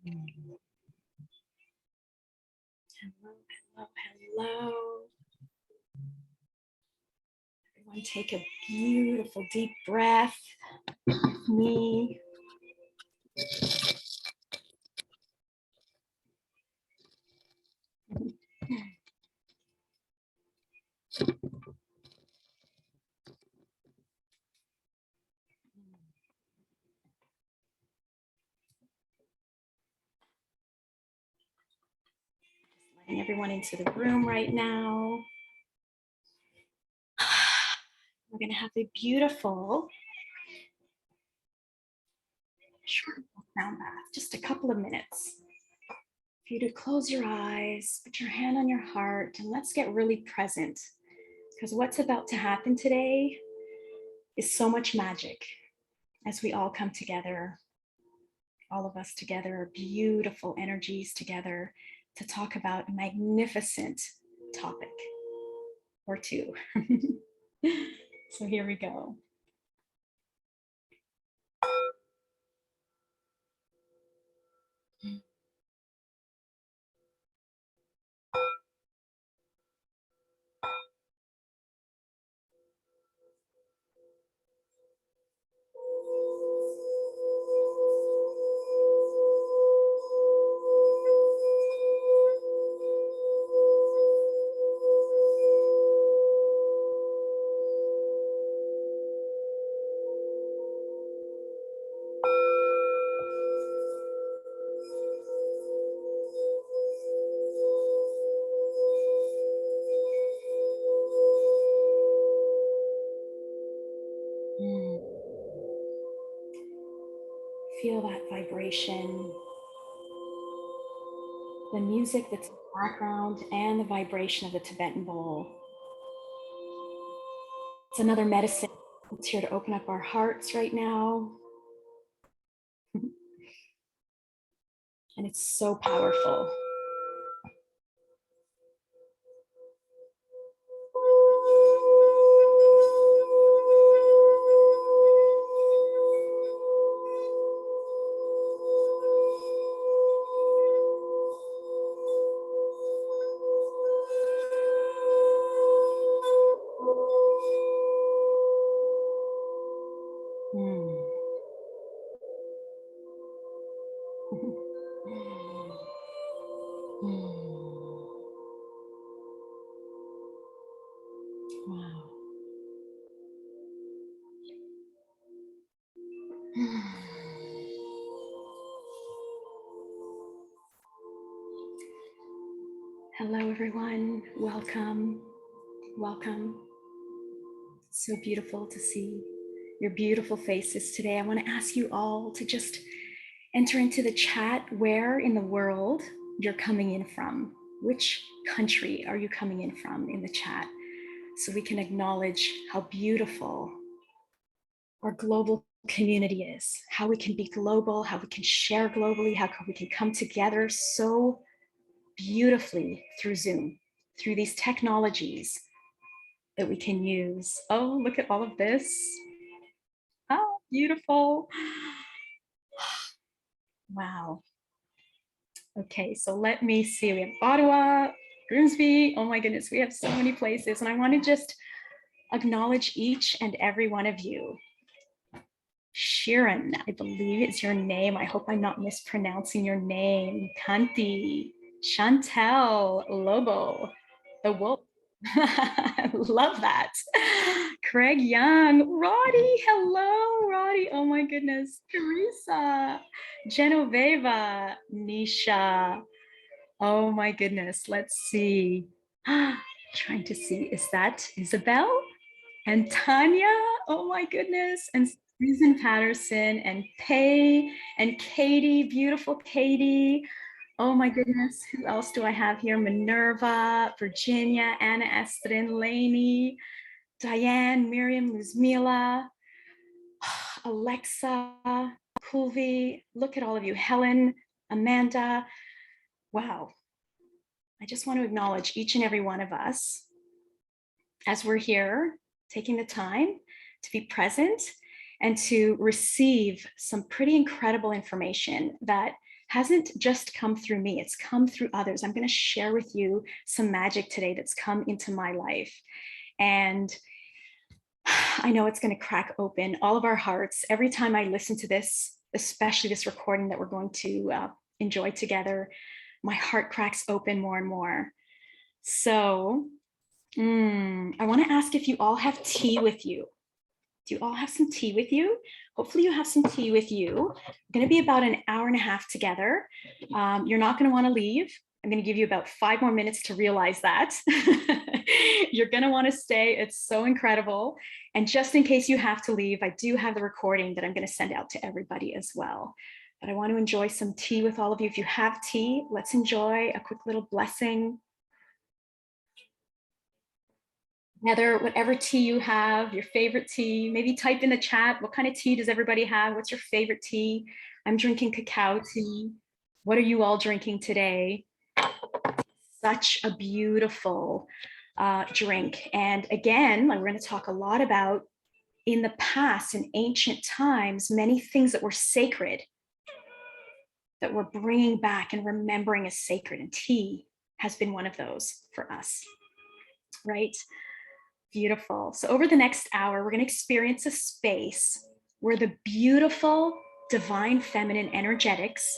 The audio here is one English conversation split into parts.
Hello, hello, hello. Everyone take a beautiful deep breath with me. Letting everyone into the room right now. We're going to have a beautiful short sound bath, just a couple of minutes. For you to close your eyes, put your hand on your heart, and let's get really present, because what's about to happen today is so much magic as we all come together, all of us together, beautiful energies together to talk about a magnificent topic or two. So here we go. Feel that vibration, the music that's in the background, and the vibration of the Tibetan bowl. It's another medicine. It's here to open up our hearts right now. And it's so powerful. Wow. Hello, everyone. Welcome. Welcome. It's so beautiful to see your beautiful faces today. I want to ask you all to just enter into the chat where in the world you're coming in from. Which country are you coming in from in the chat? So we can acknowledge how beautiful our global community is, how we can be global, how we can share globally, how we can come together so beautifully through Zoom, through these technologies that we can use. Oh, look at all of this. Oh, beautiful. Wow. Okay, so let me see. We have Ottawa, Grimsby. Oh my goodness, we have so many places. And I want to just acknowledge each and every one of you. Sharon, I believe it's your name. I hope I'm not mispronouncing your name. Kanti, Chantel, Lobo, the wolf. Love that. Craig Young, Roddy, hello, Roddy. Oh my goodness. Teresa, Genoveva, Nisha. Oh my goodness. Let's see. Trying to see, is that Isabel and Tanya? Oh my goodness. And Susan Patterson and Pay and Katie, beautiful Katie. Oh my goodness, who else do I have here? Minerva, Virginia, Anna Estrin, Lainey, Diane, Miriam, Luzmila, Alexa, Kulvi. Look at all of you. Helen, Amanda. Wow. I just want to acknowledge each and every one of us as we're here, taking the time to be present and to receive some pretty incredible information that hasn't just come through me, it's come through others. I'm going to share with you some magic today that's come into my life. And I know it's going to crack open all of our hearts every time I listen to this, especially this recording that we're going to enjoy together. My heart cracks open more and more. So I want to ask if you all have tea with you. Do you all have some tea with you? Hopefully you have some tea with you. We're going to be about an hour and a half together. You're not going to want to leave. I'm going to give you about 5 more minutes to realize that. You're going to want to stay. It's so incredible. And just in case you have to leave, I do have the recording that I'm going to send out to everybody as well. But I want to enjoy some tea with all of you. If you have tea, let's enjoy a quick little blessing. Heather, whatever tea you have, your favorite tea, maybe type in the chat, what kind of tea does everybody have? What's your favorite tea? I'm drinking cacao tea. What are you all drinking today? Such a beautiful drink. And again, we're going to talk a lot about in the past, in ancient times, many things that were sacred that we're bringing back and remembering as sacred. And tea has been one of those for us, right? Beautiful. So over the next hour, we're going to experience a space where the beautiful divine feminine energetics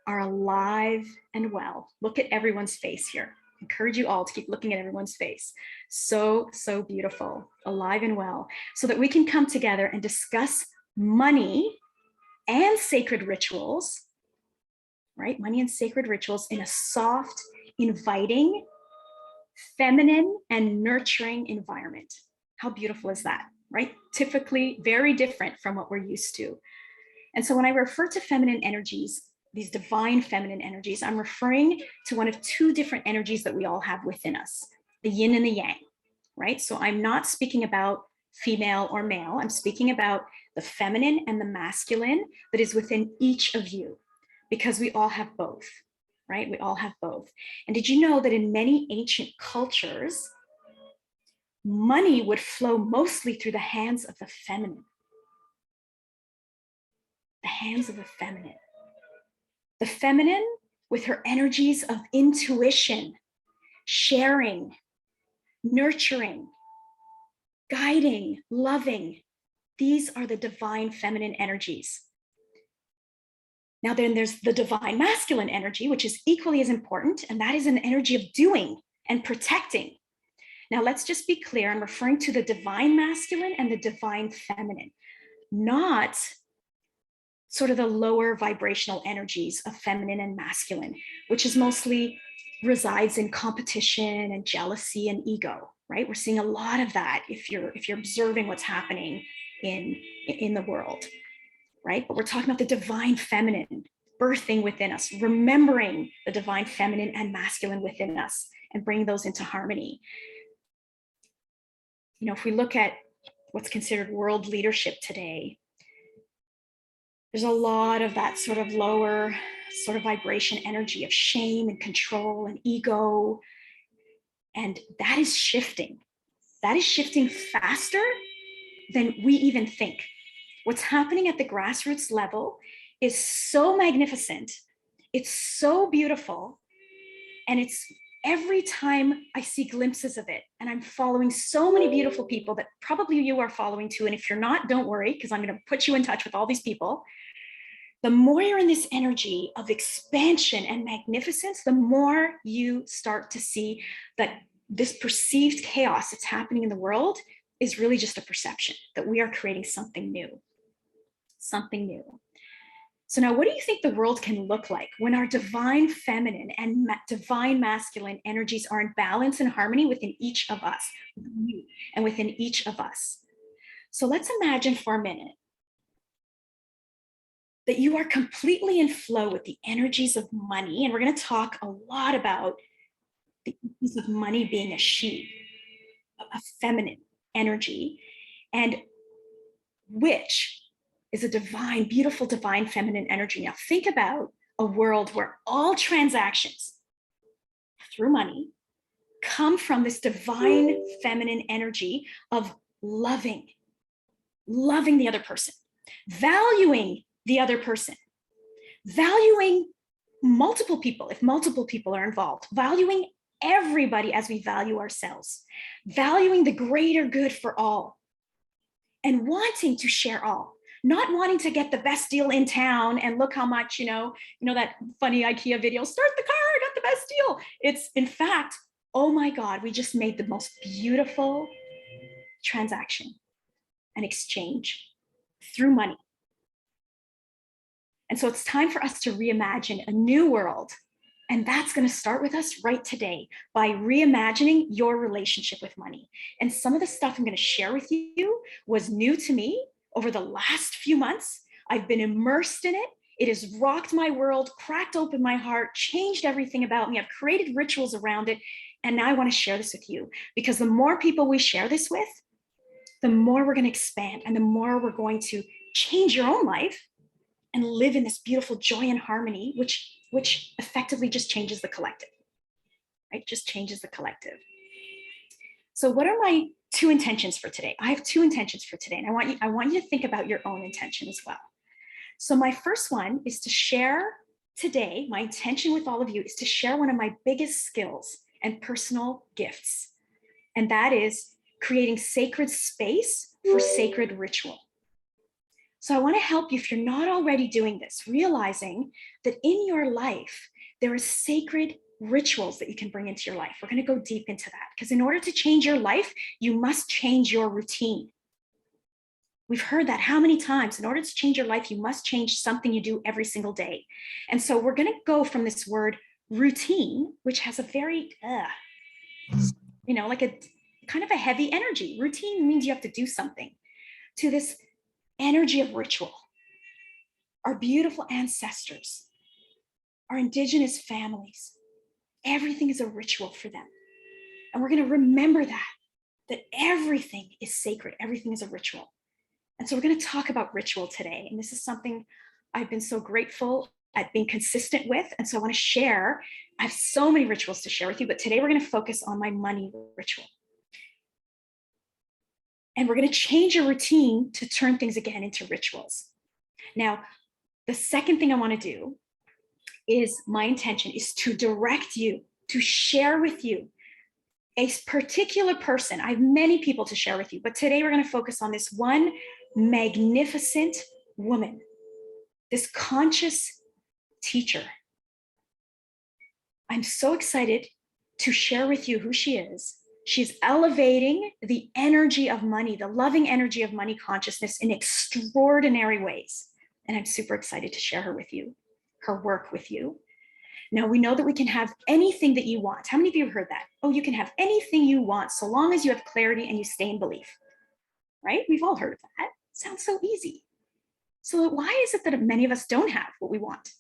are alive and well. Look at everyone's face here. I encourage you all to keep looking at everyone's face. So, so beautiful, alive and well, so that we can come together and discuss money and sacred rituals, right? Money and sacred rituals in a soft, inviting, feminine and nurturing environment. How beautiful is that, right? Typically very different from what we're used to. And so when I refer to feminine energies, these divine feminine energies, I'm referring to one of 2 different energies that we all have within us, the yin and the yang, right? So I'm not speaking about female or male. I'm speaking about the feminine and the masculine that is within each of you, because we all have both. Right? We all have both. And did you know that in many ancient cultures, money would flow mostly through the hands of the feminine? The hands of the feminine. The feminine with her energies of intuition, sharing, nurturing, guiding, loving. These are the divine feminine energies. Now then there's the divine masculine energy, which is equally as important, and that is an energy of doing and protecting. Now let's just be clear, I'm referring to the divine masculine and the divine feminine, not sort of the lower vibrational energies of feminine and masculine, which is mostly resides in competition and jealousy and ego, right? We're seeing a lot of that if you're observing what's happening in the world. Right? But we're talking about the divine feminine birthing within us, remembering the divine feminine and masculine within us and bringing those into harmony. You know, if we look at what's considered world leadership today, there's a lot of that sort of lower sort of vibration energy of shame and control and ego. And that is shifting. That is shifting faster than we even think. What's happening at the grassroots level is so magnificent. It's so beautiful. And it's every time I see glimpses of it, and I'm following so many beautiful people that probably you are following too. And if you're not, don't worry, because I'm going to put you in touch with all these people. The more you're in this energy of expansion and magnificence, the more you start to see that this perceived chaos that's happening in the world is really just a perception, that we are creating something new. Something new. So now what do you think the world can look like when our divine feminine and divine masculine energies are in balance and harmony within each of us and within each of us? So let's imagine for a minute that you are completely in flow with the energies of money. And we're going to talk a lot about the energies of money being a she, a feminine energy, and which is a divine, beautiful, divine feminine energy. Now think about a world where all transactions through money come from this divine feminine energy of loving the other person, valuing the other person, valuing multiple people, if multiple people are involved, valuing everybody as we value ourselves, valuing the greater good for all, and wanting to share all, not wanting to get the best deal in town and look how much, that funny IKEA video, start the car, I got the best deal. It's in fact, oh my God, we just made the most beautiful transaction and exchange through money. And so it's time for us to reimagine a new world. And that's going to start with us right today by reimagining your relationship with money. And some of the stuff I'm going to share with you was new to me over the last few months. I've been immersed in it. It has rocked my world, cracked open my heart, changed everything about me. I've created rituals around it. And now I want to share this with you, because the more people we share this with, the more we're going to expand and the more we're going to change your own life and live in this beautiful joy and harmony, which effectively just changes the collective, right? Just changes the collective. So what are my two intentions for today? I have two intentions for today, and I want you to think about your own intention as well. So my first one is to share today, my intention with all of you is to share one of my biggest skills and personal gifts, and that is creating sacred space for sacred ritual. So I want to help you, if you're not already doing this, realizing that in your life, there are sacred rituals that you can bring into your life. We're going to go deep into that, because in order to change your life, you must change your routine. We've heard that how many times? In order to change your life, you must change something you do every single day. And so we're going to go from this word routine, which has a very, like a kind of a heavy energy. Routine means you have to do something, to this energy of ritual. Our beautiful ancestors, our indigenous families, everything is a ritual for them. And we're going to remember that everything is sacred. Everything is a ritual. And so we're going to talk about ritual today. And this is something I've been so grateful at being consistent with. And so I want to share, I have so many rituals to share with you, but today we're going to focus on my money ritual. And we're going to change your routine to turn things again into rituals. Now, the second thing I want to do is, my intention is to direct you, to share with you a particular person. I have many people to share with you, but today we're going to focus on this one magnificent woman, this conscious teacher. I'm so excited to share with you who she is. She's elevating the energy of money, the loving energy of money consciousness in extraordinary ways. And I'm super excited to share her with you, her work with you. Now, we know that we can have anything that you want. How many of you have heard that? Oh, you can have anything you want so long as you have clarity and you stay in belief, right? We've all heard of that. Sounds so easy. So why is it that many of us don't have what we want,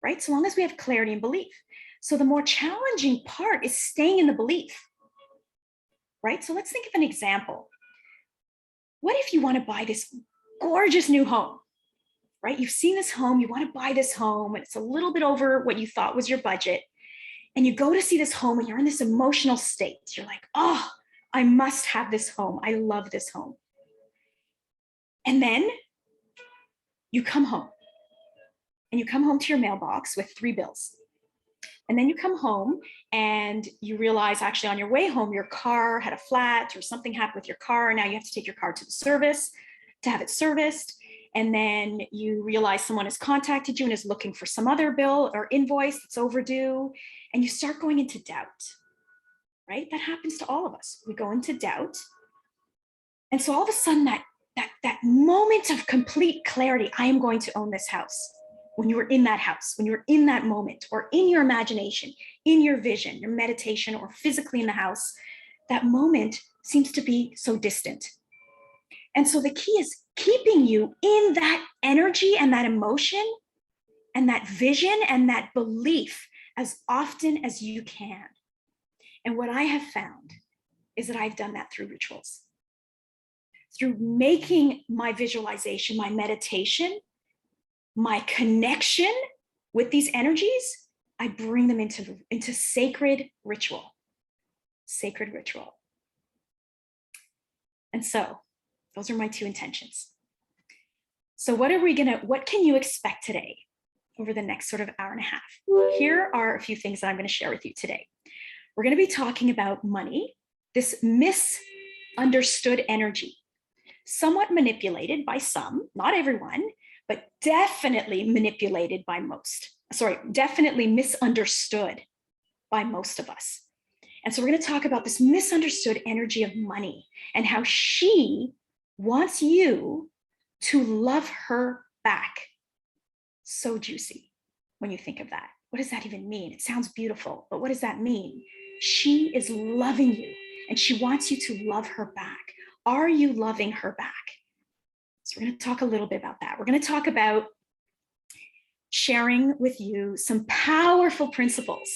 right? So long as we have clarity and belief. So the more challenging part is staying in the belief, right? So let's think of an example. What if you want to buy this gorgeous new home, right? You've seen this home, you want to buy this home, and it's a little bit over what you thought was your budget. And you go to see this home and you're in this emotional state. You're like, oh, I must have this home. I love this home. And then you come home and you come home to your mailbox with 3 bills. And then you come home and you realize, actually on your way home, your car had a flat or something happened with your car. And now you have to take your car to the service to have it serviced. And then you realize someone has contacted you and is looking for some other bill or invoice that's overdue. And you start going into doubt, right? That happens to all of us. We go into doubt. And so all of a sudden that moment of complete clarity, I am going to own this house. When you were in that house, when you were in that moment, or in your imagination, in your vision, your meditation, or physically in the house, that moment seems to be so distant. And so the key is keeping you in that energy and that emotion and that vision and that belief as often as you can. And what I have found is that I've done that through rituals. Through making my visualization, my meditation, my connection with these energies, I bring them into sacred ritual. Sacred ritual. And so those are my 2 intentions. So what can you expect today? over the next sort of hour and a half. Here are a few things that I'm going to share with you today. We're going to be talking about money, this misunderstood energy, somewhat manipulated by some, not everyone, but definitely manipulated by most. Definitely misunderstood by most of us. And so we're going to talk about this misunderstood energy of money and how she wants you to love her back. So juicy when you think of that. What does that even mean? It sounds beautiful, but what does that mean? She is loving you and she wants you to love her back. Are you loving her back? So we're going to talk a little bit about that. We're going to talk about sharing with you some powerful principles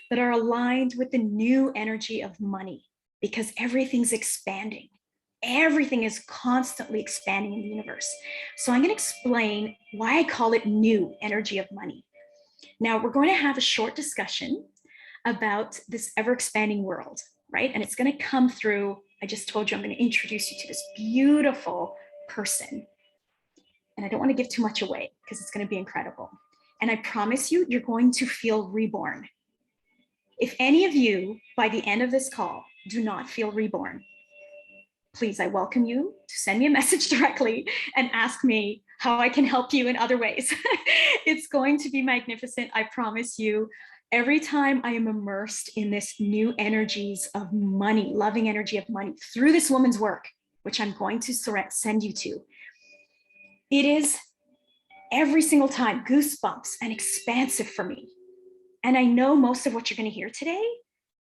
that are aligned with the new energy of money, because everything's expanding. Everything is constantly expanding in the universe. So I'm going to explain why I call it new energy of money. Now, we're going to have a short discussion about this ever expanding world, right? And it's going to come through, I just told you, I'm going to introduce you to this beautiful person. And I don't want to give too much away because it's going to be incredible. And I promise you, you're going to feel reborn. If any of you, by the end of this call, do not feel reborn, please, I welcome you to send me a message directly and ask me how I can help you in other ways. It's going to be magnificent, I promise you. Every time I am immersed in this new energies of money, loving energy of money through this woman's work, which I'm going to send you to, it is every single time goosebumps and expansive for me. And I know most of what you're going to hear today,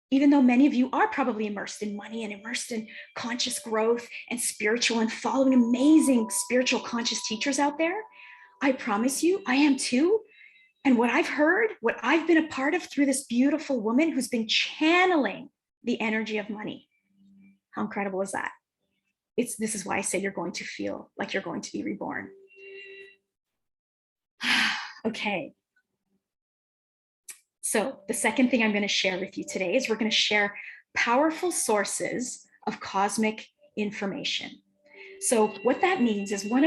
even though many of you are probably immersed in money and immersed in conscious growth and spiritual and following amazing spiritual conscious teachers out there, I promise you, I am too. And what I've heard, what I've been a part of through this beautiful woman who's been channeling the energy of money. How incredible is that? This is why I say you're going to feel like you're going to be reborn. Okay. So the second thing I'm going to share with you today is we're going to share powerful sources of cosmic information. So what that means is one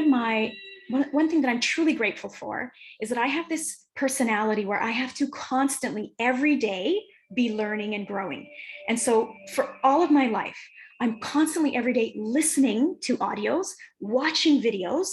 thing that I'm truly grateful for is that I have this personality where I have to constantly, every day, be learning and growing. And so for all of my life, I'm constantly every day listening to audios, watching videos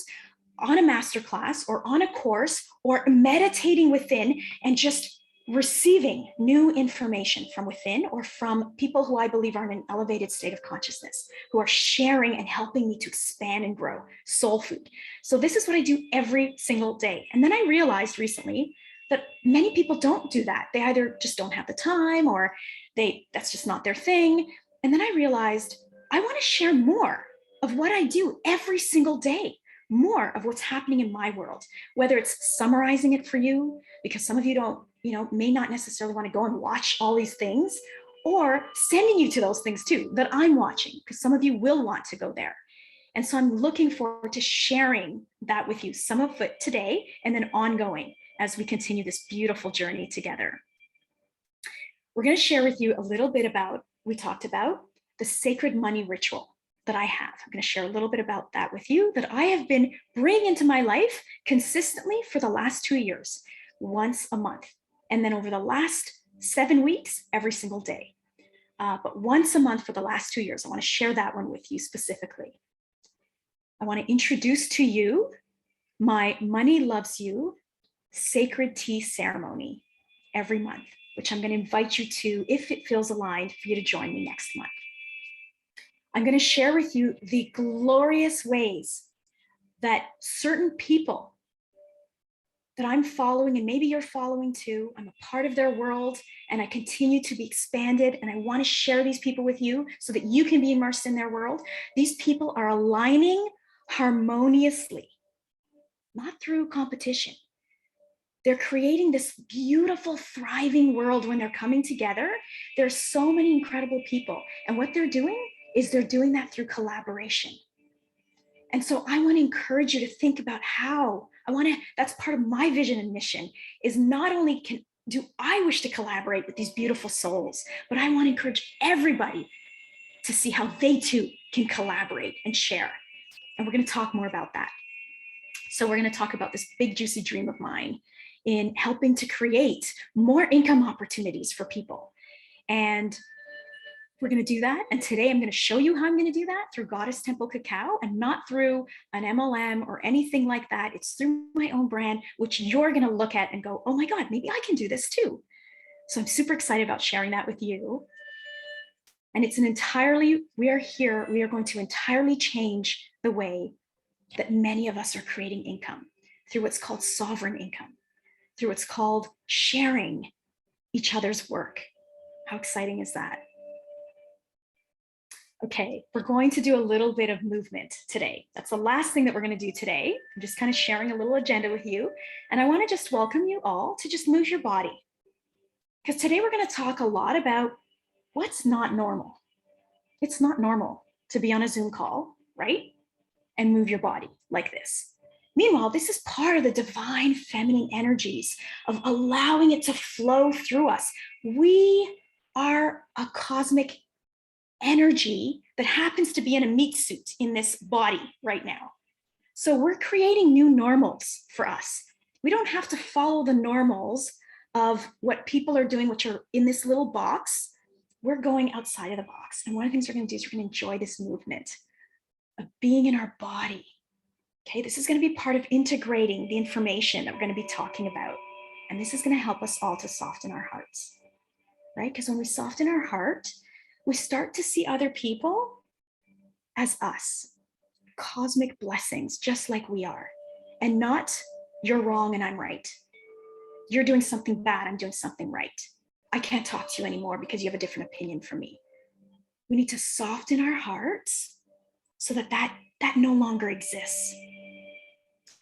on a masterclass or on a course or meditating within and just receiving new information from within or from people who I believe are in an elevated state of consciousness, who are sharing and helping me to expand and grow soul food. So this is what I do every single day. And then I realized recently that many people don't do that. They either just don't have the time or that's just not their thing. And then I realized I want to share more of what I do every single day, more of what's happening in my world, whether it's summarizing it for you, because some of you may not necessarily want to go and watch all these things, or sending you to those things too that I'm watching, because some of you will want to go there. And so I'm looking forward to sharing that with you, some of it today and then ongoing as we continue this beautiful journey together. We're going to share with you a little bit about, we talked about the sacred money ritual that I have. I'm going to share a little bit about that with you that I have been bringing into my life consistently for the last 2 years, once a month. And then over the last 7 weeks, every single day. But once a month for the last 2 years. I want to share that one with you specifically. I want to introduce to you my Money Loves You sacred tea ceremony every month, which I'm going to invite you to, if it feels aligned, for you to join me next month. I'm going to share with you the glorious ways that certain people that I'm following, and maybe you're following too, I'm a part of their world and I continue to be expanded, and I want to share these people with you so that you can be immersed in their world. These people are aligning harmoniously, not through competition. They're creating this beautiful, thriving world when they're coming together. There's so many incredible people, and what they're doing is they're doing that through collaboration. And so I want to encourage you to think about how that's part of my vision and mission, is not only do I wish to collaborate with these beautiful souls, but I want to encourage everybody to see how they too can collaborate and share. And we're going to talk more about that. So we're going to talk about this big juicy dream of mine in helping to create more income opportunities for people. And we're going to do that. And today I'm going to show you how I'm going to do that through Goddess Temple Cacao, and not through an MLM or anything like that. It's through my own brand, which you're going to look at and go, oh my God, maybe I can do this too. So I'm super excited about sharing that with you. And it's we are going to entirely change the way that many of us are creating income through what's called sovereign income, through what's called sharing each other's work. How exciting is that? Okay, we're going to do a little bit of movement today. That's the last thing that we're going to do today. I'm just kind of sharing a little agenda with you. And I want to just welcome you all to just move your body. Because today we're going to talk a lot about what's not normal. It's not normal to be on a Zoom call, right? And move your body like this. Meanwhile, this is part of the divine feminine energies of allowing it to flow through us. We are a cosmic energy that happens to be in a meat suit in this body right now. So we're creating new normals for us. We don't have to follow the normals of what people are doing, which are in this little box. We're going outside of the box. And one of the things we're going to do is we're going to enjoy this movement of being in our body. Okay, this is going to be part of integrating the information that we're going to be talking about. And this is going to help us all to soften our hearts, right? Because when we soften our heart, we start to see other people as us, cosmic blessings, just like we are, and not you're wrong and I'm right. You're doing something bad, I'm doing something right. I can't talk to you anymore because you have a different opinion from me. We need to soften our hearts so that no longer exists.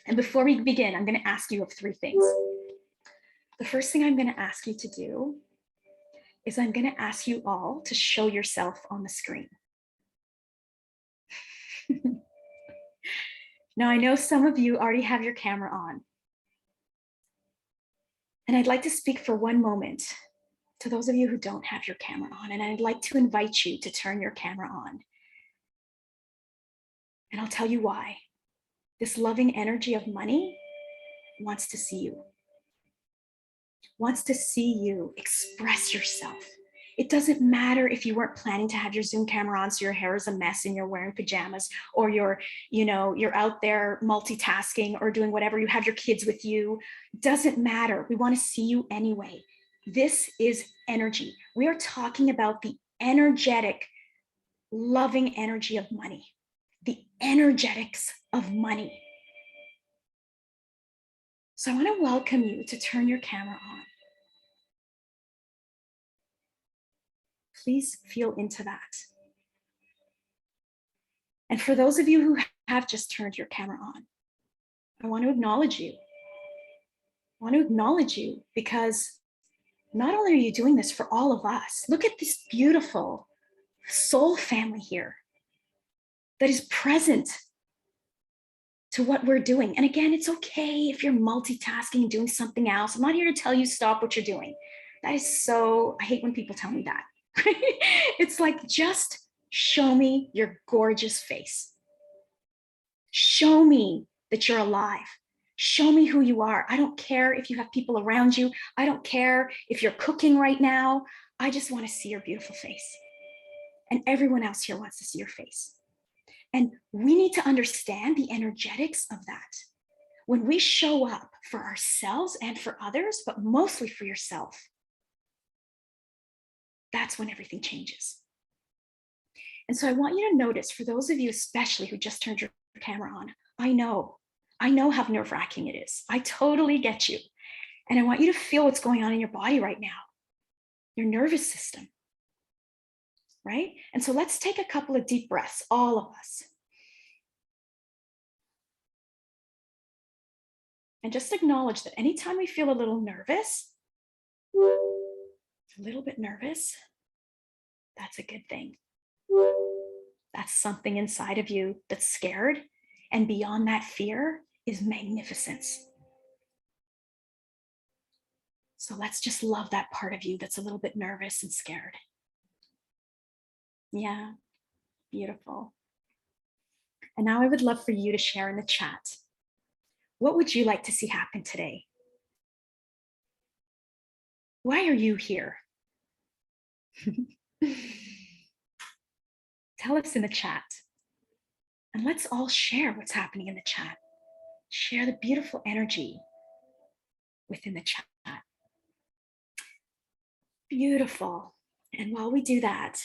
And before we begin, I'm going to ask you of three things. The first thing I'm going to ask you to do is I'm going to ask you all to show yourself on the screen. Now, I know some of you already have your camera on. And I'd like to speak for one moment to those of you who don't have your camera on. And I'd like to invite you to turn your camera on. And I'll tell you why. This loving energy of money wants to see you, wants to see you express yourself. It doesn't matter if you weren't planning to have your Zoom camera on, so your hair is a mess and you're wearing pajamas, or you're out there multitasking or doing whatever, you have your kids with you. It doesn't matter. We want to see you anyway. This is energy. We are talking about the energetic, loving energy of money, the energetics of money. So I want to welcome you to turn your camera on. Please feel into that. And for those of you who have just turned your camera on, I want to acknowledge you. I want to acknowledge you because not only are you doing this for all of us, look at this beautiful soul family here that is present to what we're doing. And again, it's okay if you're multitasking and doing something else. I'm not here to tell you stop what you're doing. That is so, I hate when people tell me that. It's like, just show me your gorgeous face. Show me that you're alive. Show me who you are. I don't care if you have people around you. I don't care if you're cooking right now. I just want to see your beautiful face. And everyone else here wants to see your face. And we need to understand the energetics of that. When we show up for ourselves and for others, but mostly for yourself, that's when everything changes. And so I want you to notice, for those of you especially who just turned your camera on, I know how nerve-wracking it is. I totally get you. And I want you to feel what's going on in your body right now, your nervous system, right? And so let's take a couple of deep breaths, all of us. And just acknowledge that anytime we feel a little nervous, a little bit nervous, that's a good thing. That's something inside of you that's scared. And beyond that fear is magnificence. So let's just love that part of you that's a little bit nervous and scared. Yeah, beautiful. And now I would love for you to share in the chat. What would you like to see happen today? Why are you here? Tell us in the chat. And let's all share what's happening in the chat. Share the beautiful energy within the chat. Beautiful. And while we do that,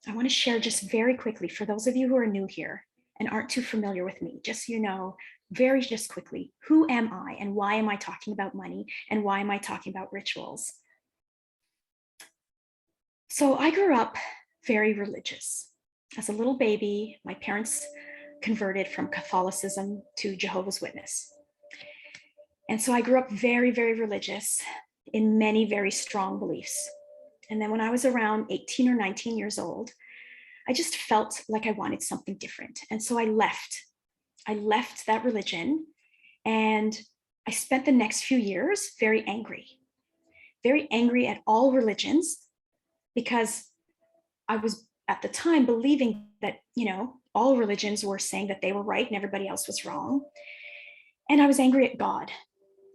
I want to share just very quickly for those of you who are new here and aren't too familiar with me, just so you know, very just quickly, who am I and why am I talking about money and why am I talking about rituals? So I grew up very religious. As a little baby, my parents converted from Catholicism to Jehovah's Witness. And so I grew up very, very religious in many very strong beliefs. And then when I was around 18 or 19 years old, I just felt like I wanted something different. And so I left. I left that religion and I spent the next few years very angry at all religions, because I was at the time believing that, all religions were saying that they were right and everybody else was wrong. And I was angry at God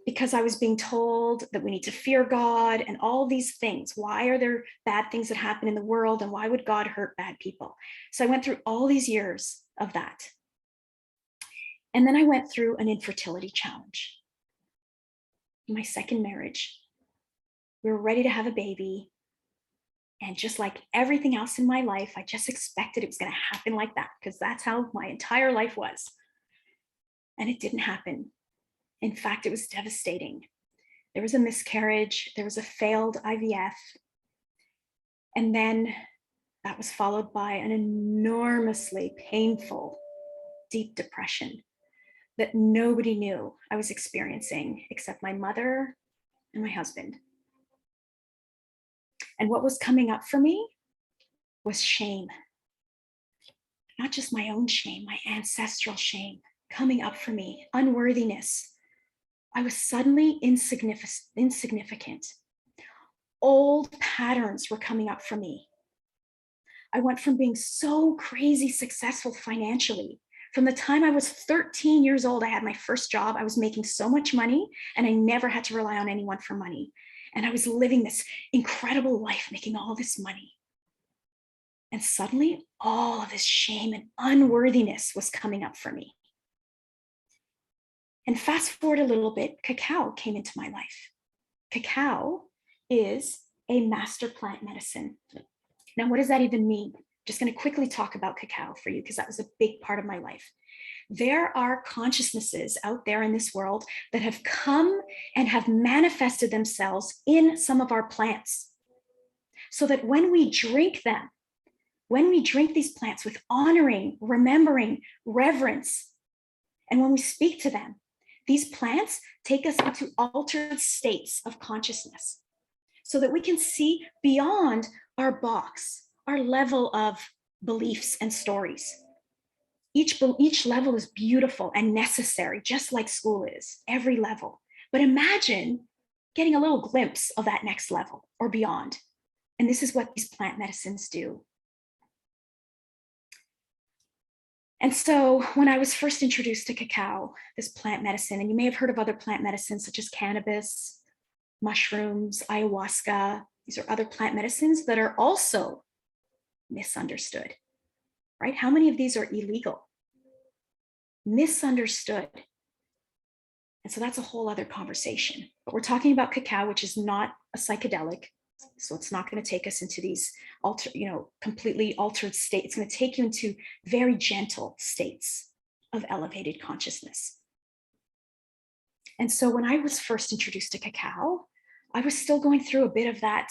because I was being told that we need to fear God and all these things. Why are there bad things that happen in the world? And why would God hurt bad people? So I went through all these years of that. And then I went through an infertility challenge. My second marriage, we were ready to have a baby. And just like everything else in my life, I just expected it was going to happen like that, because that's how my entire life was. And it didn't happen. In fact, it was devastating. There was a miscarriage, there was a failed IVF. And then that was followed by an enormously painful, deep depression that nobody knew I was experiencing except my mother and my husband. And what was coming up for me was shame. Not just my own shame, my ancestral shame coming up for me, unworthiness. I was suddenly insignificant. Old patterns were coming up for me. I went from being so crazy successful financially. From the time I was 13 years old, I had my first job. I was making so much money and I never had to rely on anyone for money. And I was living this incredible life, making all this money. And suddenly all of this shame and unworthiness was coming up for me. And fast forward a little bit, cacao came into my life. Cacao is a master plant medicine. Now, what does that even mean? Just going to quickly talk about cacao for you, because that was a big part of my life. There are consciousnesses out there in this world that have come and have manifested themselves in some of our plants, so that when we drink them, when we drink these plants with honoring, remembering, reverence, and when we speak to them, these plants take us into altered states of consciousness so that we can see beyond our box, our level of beliefs and stories. Each level is beautiful and necessary, just like school is, every level. But imagine getting a little glimpse of that next level or beyond. And this is what these plant medicines do. And so when I was first introduced to cacao, this plant medicine, and you may have heard of other plant medicines such as cannabis, mushrooms, ayahuasca, these are other plant medicines that are also misunderstood, right? How many of these are illegal? Misunderstood. And so that's a whole other conversation. But we're talking about cacao, which is not a psychedelic. So it's not going to take us into these completely altered states. It's going to take you into very gentle states of elevated consciousness. And so when I was first introduced to cacao, I was still going through a bit of that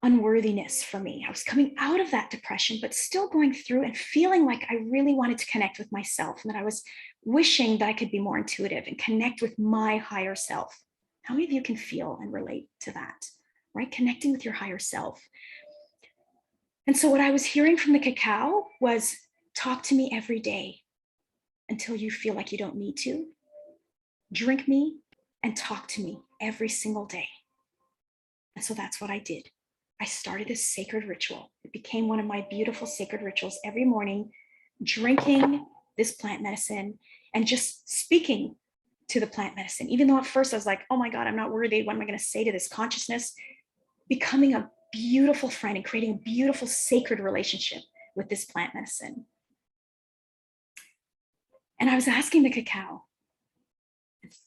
unworthiness for me. I was coming out of that depression, but still going through and feeling like I really wanted to connect with myself, and that I was wishing that I could be more intuitive and connect with my higher self. How many of you can feel and relate to that? Right? Connecting with your higher self. And so what I was hearing from the cacao was, talk to me every day until you feel like you don't need to. Drink me and talk to me every single day. And so that's what I did. I started this sacred ritual. It became one of my beautiful sacred rituals every morning, drinking this plant medicine and just speaking to the plant medicine. Even though at first I was like, oh my God, I'm not worthy. What am I going to say to this consciousness? becoming a beautiful friend and creating a beautiful sacred relationship with this plant medicine. And I was asking the cacao,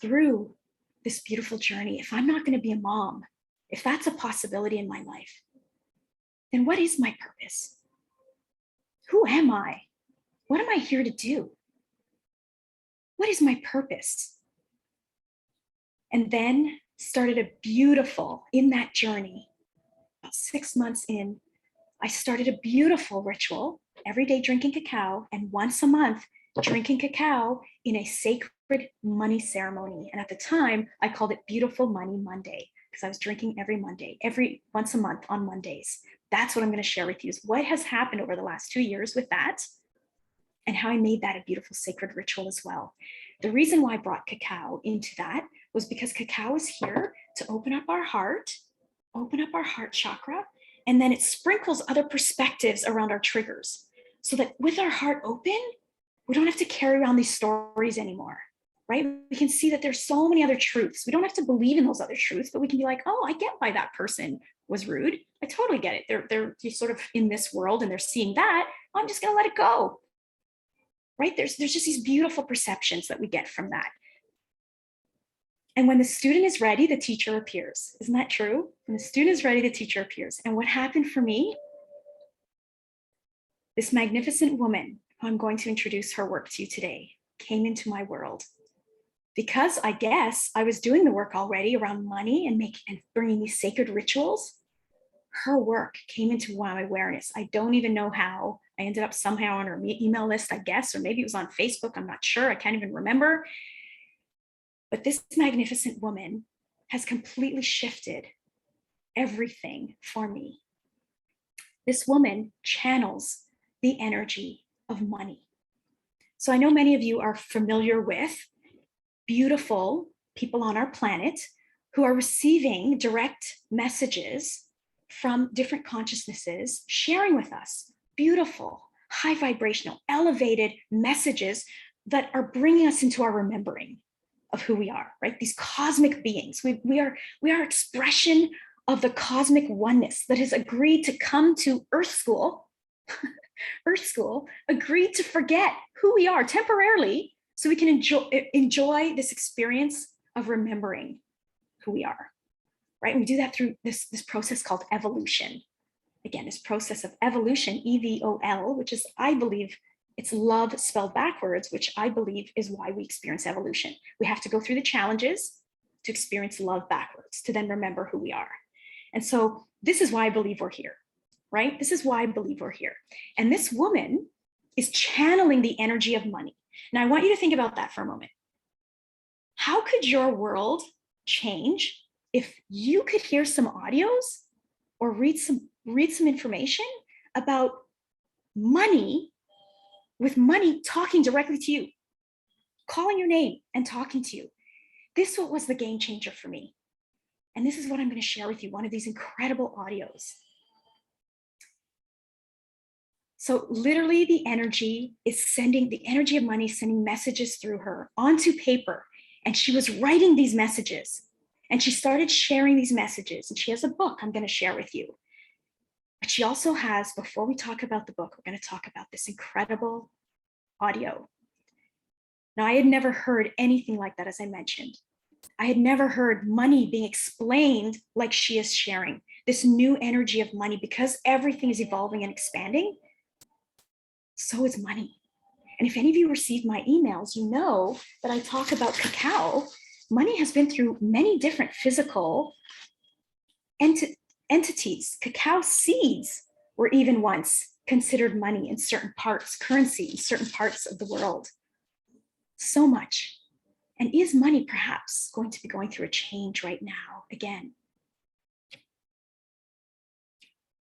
through this beautiful journey, if I'm not going to be a mom, if that's a possibility in my life, then what is my purpose? Who am I? What am I here to do? What is my purpose? And then started a beautiful, in that journey, about 6 months in, I started a beautiful ritual, every day drinking cacao, and once a month drinking cacao in a sacred money ceremony. And at the time, I called it Beautiful Money Monday, because I was drinking every Monday, once a month on Mondays. That's what I'm going to share with you, is what has happened over the last 2 years with that, and how I made that a beautiful sacred ritual as well. The reason why I brought cacao into that was because cacao is here to open up our heart chakra, and then it sprinkles other perspectives around our triggers, so that with our heart open, we don't have to carry around these stories anymore, right? We can see that there's so many other truths. We don't have to believe in those other truths, but we can be like, oh, I get why that person was rude. I totally get it. They're sort of in this world and they're seeing that. I'm just going to let it go, right? There's just these beautiful perceptions that we get from that. And when the student is ready, the teacher appears. Isn't that true? When the student is ready, the teacher appears. And what happened for me, this magnificent woman, who I'm going to introduce her work to you today, came into my world. Because I guess I was doing the work already around money and bringing these sacred rituals, her work came into my awareness. I don't even know how. I ended up somehow on her email list, I guess, or maybe it was on Facebook. I'm not sure. I can't even remember. But this magnificent woman has completely shifted everything for me. This woman channels the energy of money. So I know many of you are familiar with beautiful people on our planet who are receiving direct messages from different consciousnesses, sharing with us beautiful, high vibrational, elevated messages that are bringing us into our remembering of who we are, right? These cosmic beings. We are expression of the cosmic oneness that has agreed to come to Earth School, agreed to forget who we are temporarily, so we can enjoy this experience of remembering who we are, right? And we do that through this process called evolution. Again, this process of evolution, EVOL, which is, I believe, it's love spelled backwards, which I believe is why we experience evolution. We have to go through the challenges to experience love backwards, to then remember who we are. And so this is why I believe we're here, right? This is why I believe we're here. And this woman is channeling the energy of money. Now, I want you to think about that for a moment. How could your world change if you could hear some audios or read some information about money, with money talking directly to you, calling your name and talking to you? This was the game changer for me. And this is what I'm going to share with you, one of these incredible audios. So literally the energy of money is sending messages through her onto paper. And she was writing these messages, and she started sharing these messages. And she has a book I'm going to share with you. But she also has, before we talk about the book, we're going to talk about this incredible audio. Now, I had never heard anything like that, as I mentioned. I had never heard money being explained like she is sharing, this new energy of money, because everything is evolving and expanding. So is money. And if any of you received my emails, you know that I talk about cacao. Money has been through many different physical entities. Cacao seeds were even once considered money in certain parts, currency in certain parts of the world. So much. And is money perhaps going to be going through a change right now again?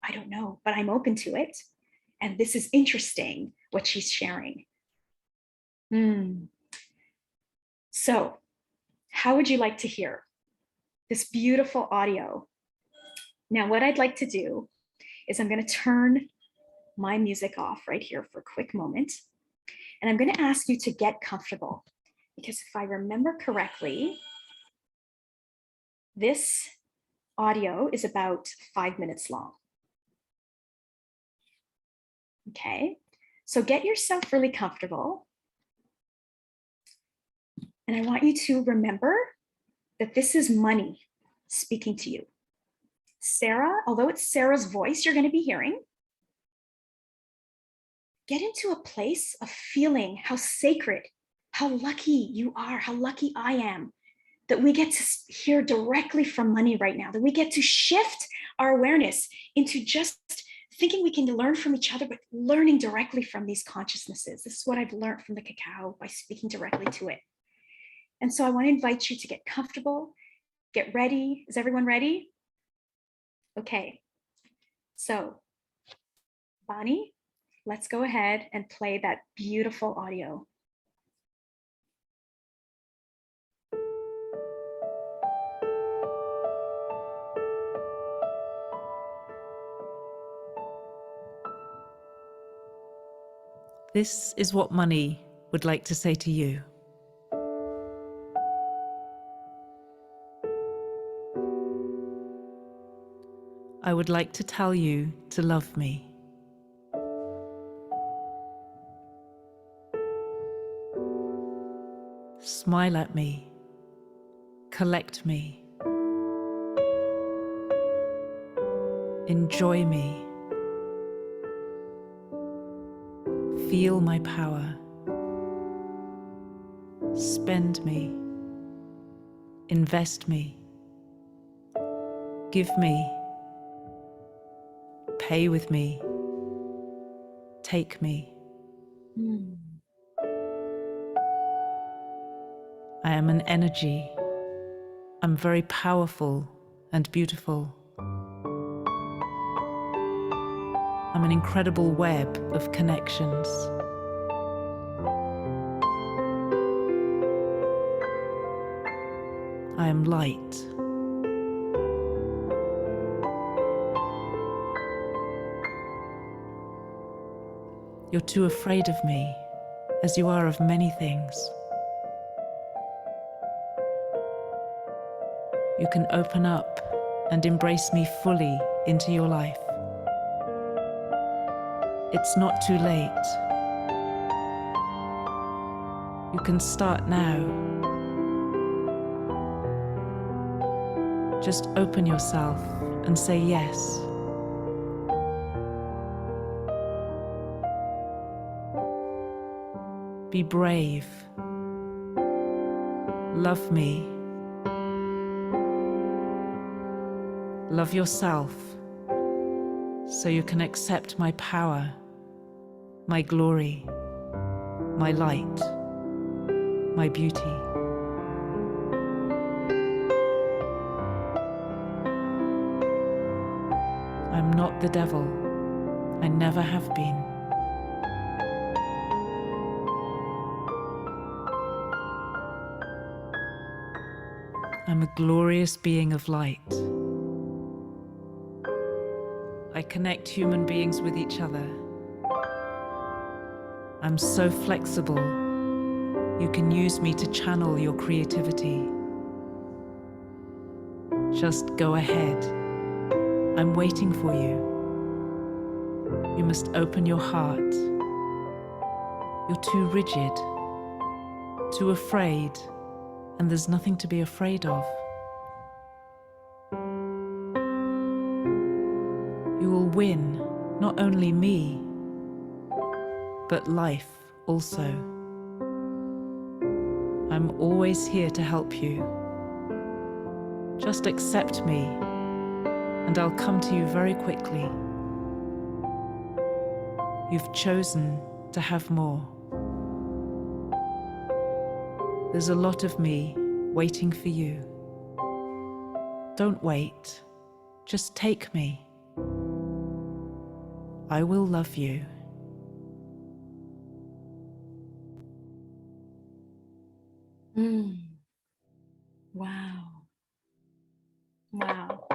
I don't know, but I'm open to it. And this is interesting, what she's sharing. So, how would you like to hear this beautiful audio? Now, what I'd like to do is I'm going to turn my music off right here for a quick moment. And I'm going to ask you to get comfortable, because if I remember correctly, this audio is about 5 minutes long. Okay, so get yourself really comfortable. And I want you to remember that this is money speaking to you. Sarah, although it's Sarah's voice you're going to be hearing, get into a place of feeling how sacred, how lucky you are, how lucky I am that we get to hear directly from money right now, that we get to shift our awareness into just thinking we can learn from each other, but learning directly from these consciousnesses. This is what I've learned from the cacao by speaking directly to it. And so I want to invite you to get comfortable, get ready. Is everyone ready? Okay, so Bonnie, let's go ahead and play that beautiful audio. This is what money would like to say to you. I would like to tell you to love me. Smile at me. Collect me. Enjoy me. Feel my power. Spend me. Invest me. Give me. Pay with me. Take me. I am an energy. I'm very powerful and beautiful. I'm an incredible web of connections. I am light. You're too afraid of me, as you are of many things. You can open up and embrace me fully into your life. It's not too late. You can start now. Just open yourself and say yes. Be brave. Love me. Love yourself so you can accept my power, my glory, my light, my beauty. I'm not the devil. I never have been. I'm a glorious being of light. I connect human beings with each other. I'm so flexible. You can use me to channel your creativity. Just go ahead. I'm waiting for you. You must open your heart. You're too rigid, too afraid, and there's nothing to be afraid of. You will win not only me, but life also. I'm always here to help you. Just accept me, and I'll come to you very quickly. You've chosen to have more. There's a lot of me waiting for you. Don't wait, just take me. I will love you. Wow. Wow.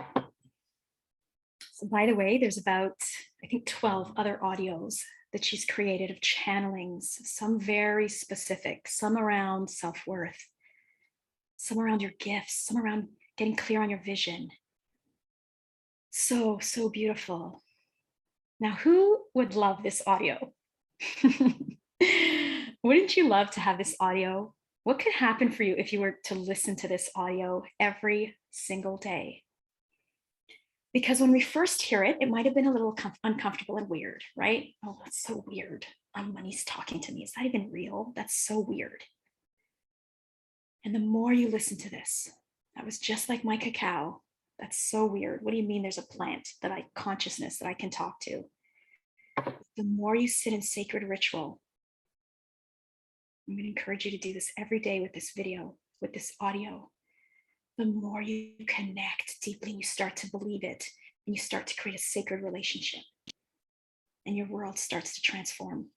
So by the way, there's about, I think, 12 other audios that she's created of channelings, some very specific, some around self-worth, some around your gifts, some around getting clear on your vision. So, so beautiful. Now, who would love this audio? Wouldn't you love to have this audio? What could happen for you if you were to listen to this audio every single day? Because when we first hear it, it might have been a little uncomfortable and weird, right? Oh, that's so weird. My money's talking to me. Is that even real? That's so weird. And the more you listen to this, that was just like my cacao. That's so weird. What do you mean there's a plant that consciousness that I can talk to? The more you sit in sacred ritual, I'm going to encourage you to do this every day with this video, with this audio. The more you connect deeply, you start to believe it, and you start to create a sacred relationship, and your world starts to transform.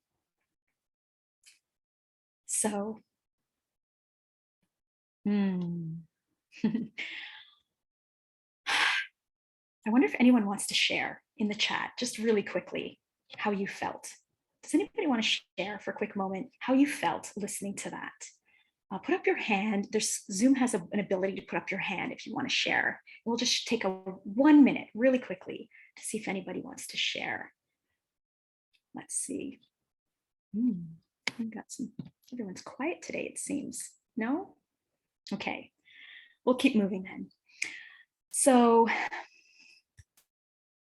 So, I wonder if anyone wants to share in the chat, just really quickly, how you felt. Does anybody want to share for a quick moment how you felt listening to that? Put up your hand. Zoom has an ability to put up your hand if you want to share. We'll just take 1 minute really quickly to see if anybody wants to share. Let's see. We've got everyone's quiet today, it seems. No? Okay, we'll keep moving then. So,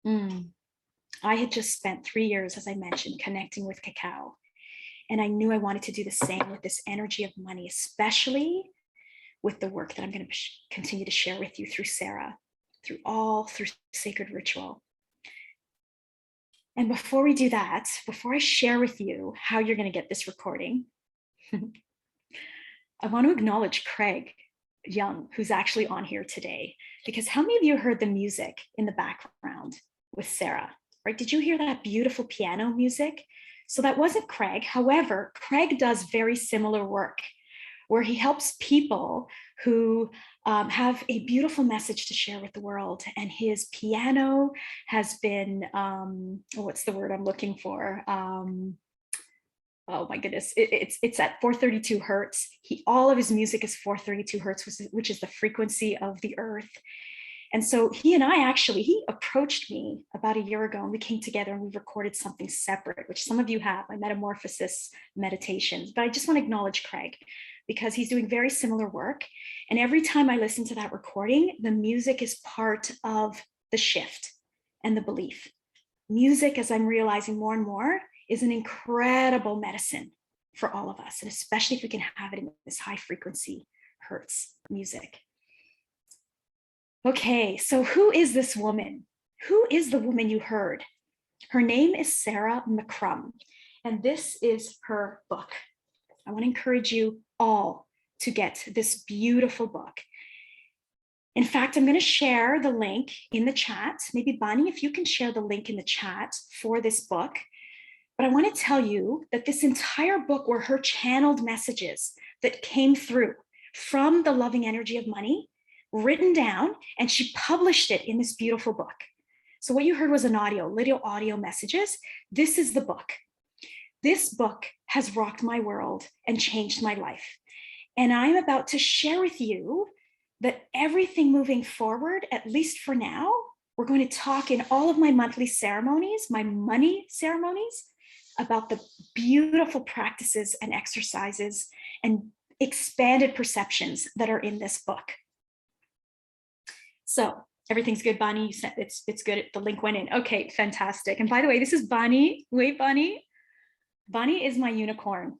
I had just spent 3 years, as I mentioned, connecting with cacao. And I knew I wanted to do the same with this energy of money, especially with the work that I'm going to continue to share with you through Sarah, through sacred ritual. And before we do that, before I share with you how you're going to get this recording, I want to acknowledge Craig Young, who's actually on here today, because how many of you heard the music in the background with Sarah, right? Did you hear that beautiful piano music? So that wasn't Craig. However, Craig does very similar work where he helps people who have a beautiful message to share with the world. And his piano has been, what's the word I'm looking for? Oh my goodness, it's at 432 hertz. All of his music is 432 hertz, which is the frequency of the earth. And so he approached me about a year ago, and we came together and we recorded something separate, which some of you have, my metamorphosis meditations. But I just want to acknowledge Craig because he's doing very similar work. And every time I listen to that recording, the music is part of the shift and the belief. Music, as I'm realizing more and more, is an incredible medicine for all of us, and especially if we can have it in this high frequency hertz music. Okay, so who is this woman? Who is the woman you heard? Her name is Sarah McCrum, and this is her book. I want to encourage you all to get this beautiful book. In fact, I'm going to share the link in the chat. Maybe Bonnie, if you can share the link in the chat for this book. But I want to tell you that this entire book were her channeled messages that came through from the loving energy of money, written down, and she published it in this beautiful book. So what you heard was little audio messages. This is the book. This book has rocked my world and changed my life. And I'm about to share with you that everything moving forward, at least for now, we're going to talk in all of my monthly ceremonies, my money ceremonies, about the beautiful practices and exercises and expanded perceptions that are in this book. So everything's good, Bonnie. You said it's good. The link went in. Okay, fantastic. And by the way, this is Bonnie. Wait, Bonnie. Bonnie is my unicorn.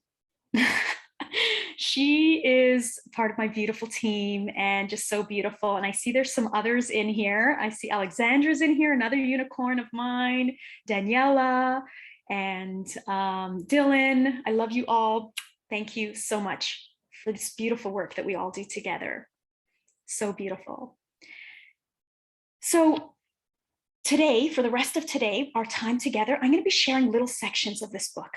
She is part of my beautiful team and just so beautiful. And I see there's some others in here. I see Alexandra's in here, another unicorn of mine, Daniela, and Dylan. I love you all. Thank you so much for this beautiful work that we all do together. So beautiful. So today, for the rest of today, our time together, I'm going to be sharing little sections of this book.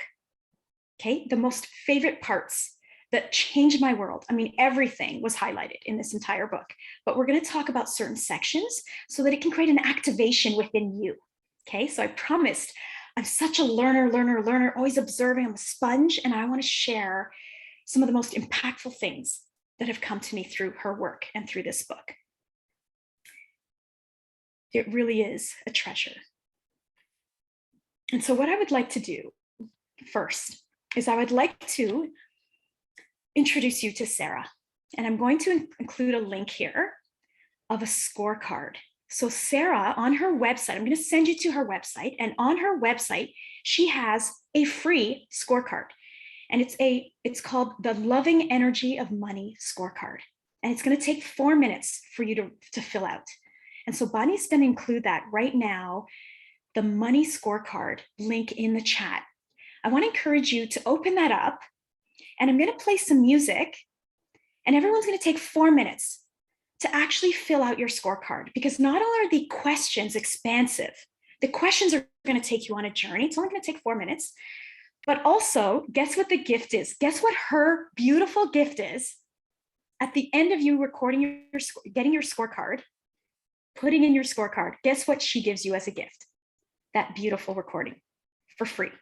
Okay, the most favorite parts that changed my world. I mean, everything was highlighted in this entire book, but we're going to talk about certain sections so that it can create an activation within you. Okay, so I promised I'm such a learner, always observing. I'm a sponge, and I want to share some of the most impactful things that have come to me through her work and through this book. It really is a treasure. And so what I would like to do first is I would like to introduce you to Sarah. And I'm going to include a link here of a scorecard. So Sarah, on her website, I'm going to send you to her website, and on her website, she has a free scorecard. And it's called the Loving Energy of Money scorecard. And it's going to take 4 minutes for you to fill out. And so Bonnie's going to include that right now, the money scorecard link in the chat. I want to encourage you to open that up, and I'm going to play some music, and everyone's going to take 4 minutes to actually fill out your scorecard, because not only are the questions expansive, the questions are going to take you on a journey. It's only going to take 4 minutes, but also guess what the gift is? Guess what her beautiful gift is? At the end of you recording getting your scorecard, putting in your scorecard, guess what she gives you as a gift? That beautiful recording for free.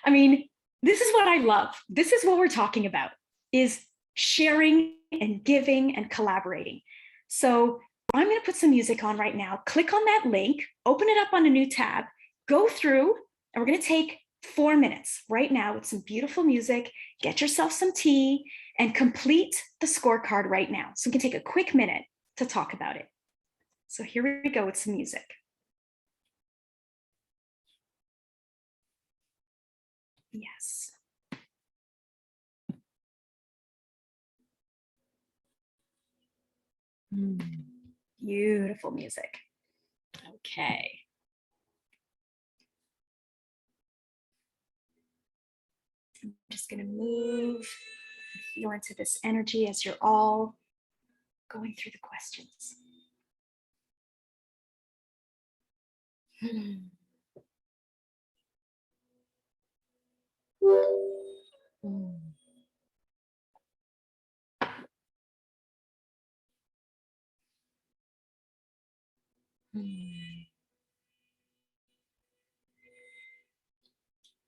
I mean, this is what I love. This is what we're talking about, is sharing and giving and collaborating. So I'm going to put some music on right now. Click on that link, open it up on a new tab, go through, and we're going to take 4 minutes right now with some beautiful music. Get yourself some tea and complete the scorecard right now. So we can take a quick minute to talk about it. So here we go with some music. Yes. Beautiful music. Okay. I'm just going to move, feel into this energy as you're all going through the questions.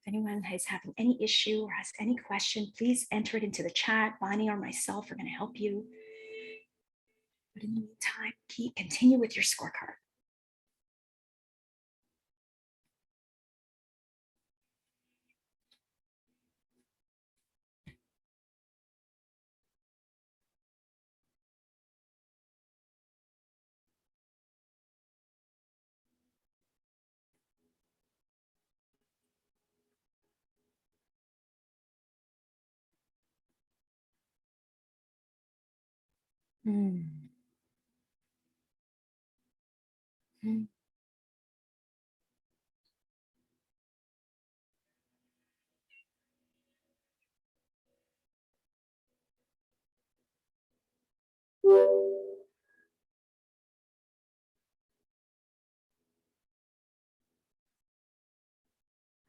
If anyone is having any issue or has any question, please enter it into the chat. Bonnie or myself are going to help you. But in the meantime, continue with your scorecard. Mm. Mm.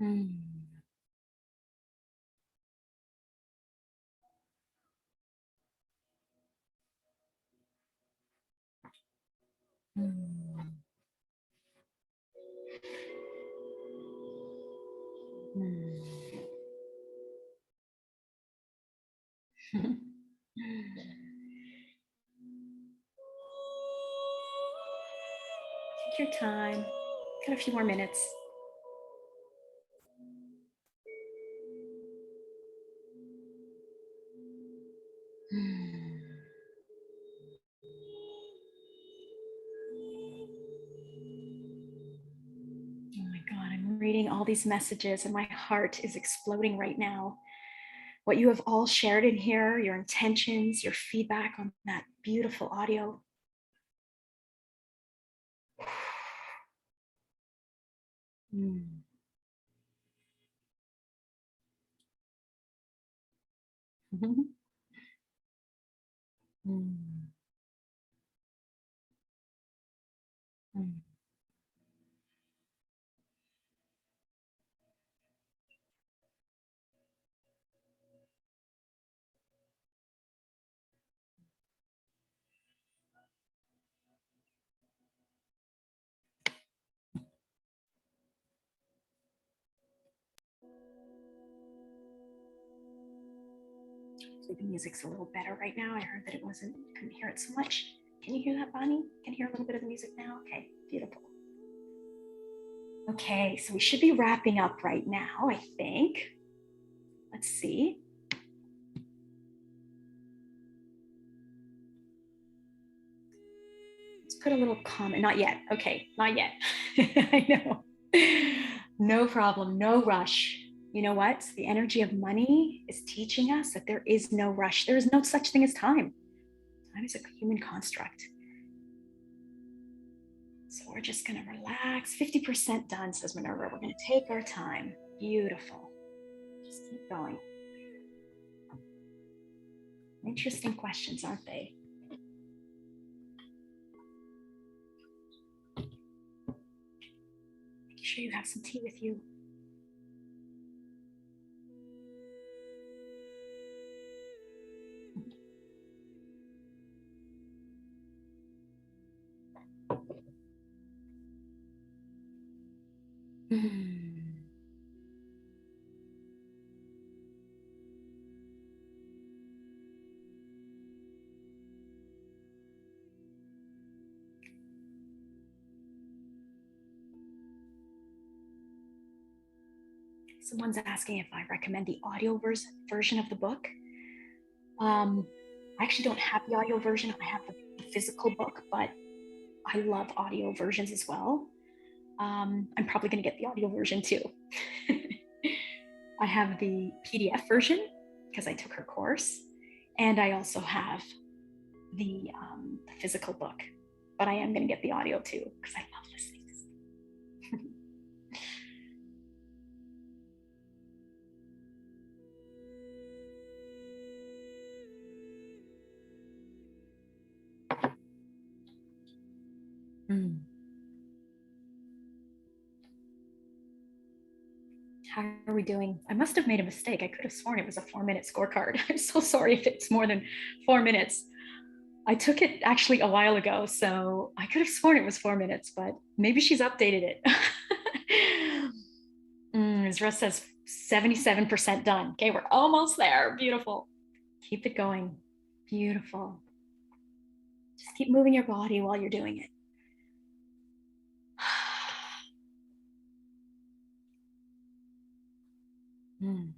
Mm. Mm. Mm. Take your time. Got a few more minutes. Oh my God, I'm reading all these messages and my heart is exploding right now. What you have all shared in here, your intentions, your feedback on that beautiful audio. Mm. Mm. Mm. The music's a little better right now. I heard that it wasn't, couldn't hear it so much. Can you hear that, Bonnie? Can you hear a little bit of music now? Okay, beautiful. Okay, so we should be wrapping up right now, I think. Let's see. Let's put a little comment. Not yet. Okay, not yet. I know. No problem. No rush. You know what? The energy of money is teaching us that there is no rush. There is no such thing as time. Time is a human construct. So we're just going to relax. 50% done, says Minerva. We're going to take our time. Beautiful. Just keep going. Interesting questions, aren't they? Make sure you have some tea with you. Someone's asking if I recommend the audio version of the book. I actually don't have the audio version. I have the physical book, but I love audio versions as well. I'm probably going to get the audio version too. I have the PDF version because I took her course, and I also have the physical book, but I am going to get the audio too because I love listening to this. How are we doing? I must have made a mistake. I could have sworn it was a 4-minute scorecard. I'm so sorry if it's more than 4 minutes. I took it actually a while ago, so I could have sworn it was 4 minutes, but maybe she's updated it. Ezra says 77% done. Okay, we're almost there. Beautiful. Keep it going. Beautiful. Just keep moving your body while you're doing it. Mm-hmm.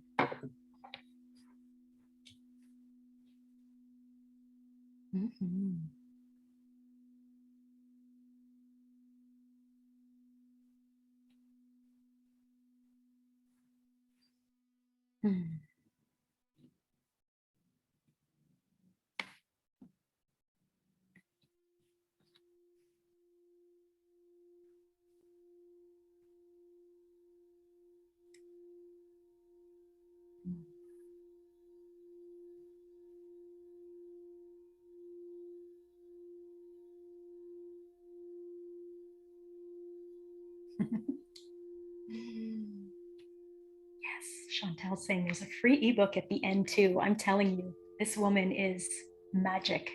Yes, Chantel saying there's a free ebook at the end too. I'm telling you, this woman is magic.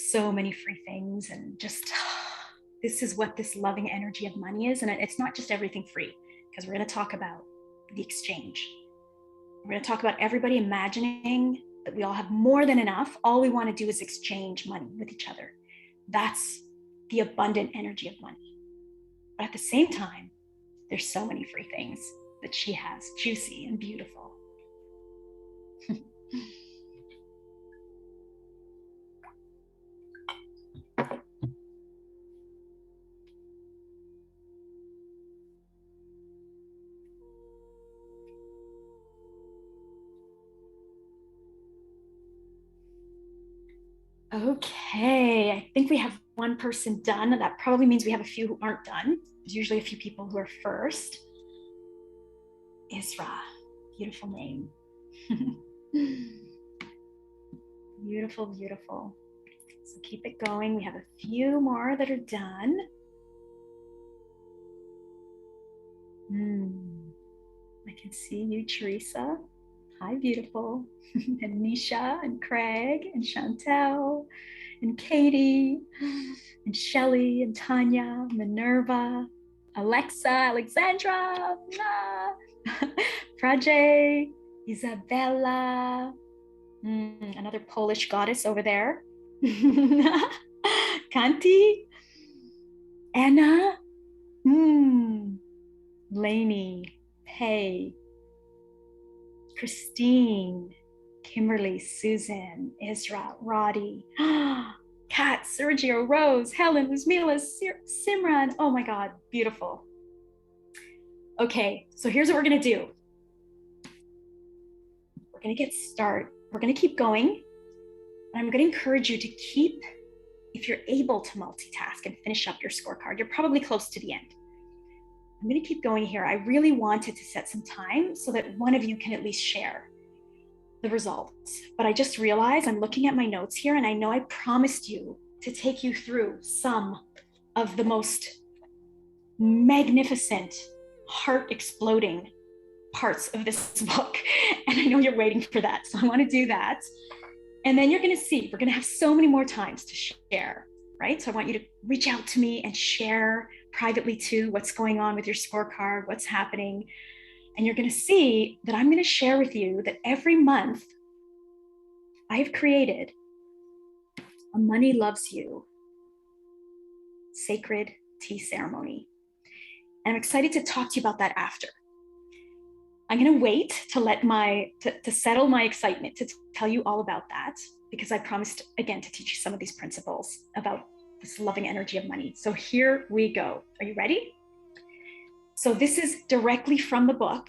So many free things, and just this is what this loving energy of money is. And it's not just everything free, because we're going to talk about the exchange. We're going to talk about everybody imagining that we all have more than enough. All we want to do is exchange money with each other. That's the abundant energy of money. But at the same time, there's so many free things that she has, juicy and beautiful. Okay, I think we have one person done. That probably means we have a few who aren't done. There's usually a few people who are first. Isra, beautiful name. Beautiful, beautiful. So keep it going. We have a few more that are done. I can see you, Teresa. Hi, beautiful. And Nisha and Craig and Chantel and Katie and Shelly and Tanya, Minerva, Alexa, Alexandra, Prajay, Isabella, another Polish goddess over there. Kanti, Anna, Lainey, Pei, Christine, Kimberly, Susan, Isra, Roddy, Kat, Sergio, Rose, Helen, Luzmila, Simran. Oh my God, beautiful. Okay, so here's what we're gonna do. We're gonna get started. We're gonna keep going. And I'm gonna encourage you to keep, if you're able to multitask and finish up your scorecard, you're probably close to the end. I'm gonna keep going here. I really wanted to set some time so that one of you can at least share the results. But I just realized I'm looking at my notes here, and I know I promised you to take you through some of the most magnificent, heart-exploding parts of this book. And I know you're waiting for that. So I want to do that. And then you're going to see, we're going to have so many more times to share, right? So I want you to reach out to me and share privately too what's going on with your scorecard, what's happening. And you're going to see that I'm going to share with you that every month I've created a Money Loves You sacred tea ceremony. And I'm excited to talk to you about that after. I'm going to wait to let to settle my excitement to tell you all about that, because I promised again to teach you some of these principles about this loving energy of money. So here we go. Are you ready? So this is directly from the book,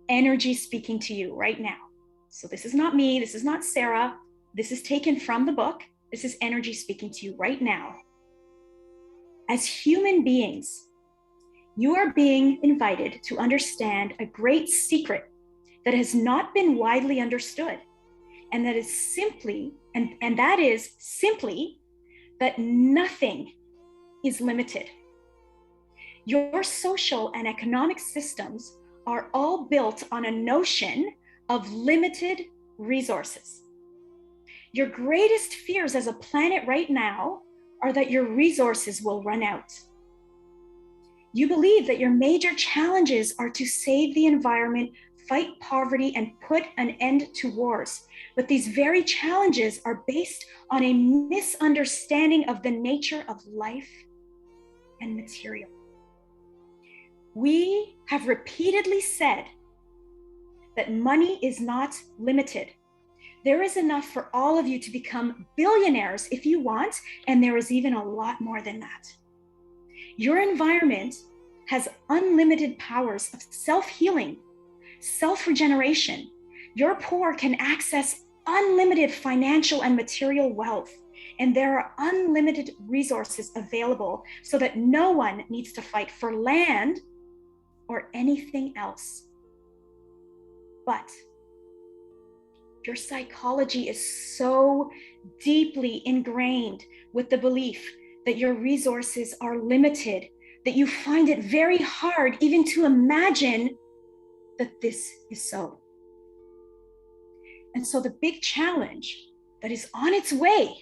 Energy Speaking to You right now. So this is not me. This is not Sarah. This is taken from the book. This is energy speaking to you right now. As human beings, you are being invited to understand a great secret that has not been widely understood. And that is simply, and that is simply that nothing is limited. Your social and economic systems are all built on a notion of limited resources. Your greatest fears as a planet right now are that your resources will run out. You believe that your major challenges are to save the environment, fight poverty, and put an end to wars. But these very challenges are based on a misunderstanding of the nature of life and material. We have repeatedly said that money is not limited. There is enough for all of you to become billionaires if you want, and there is even a lot more than that. Your environment has unlimited powers of self-healing, self-regeneration. Your poor can access unlimited financial and material wealth, and there are unlimited resources available so that no one needs to fight for land or anything else. But your psychology is so deeply ingrained with the belief that your resources are limited that you find it very hard even to imagine that this is so. And so the big challenge that is on its way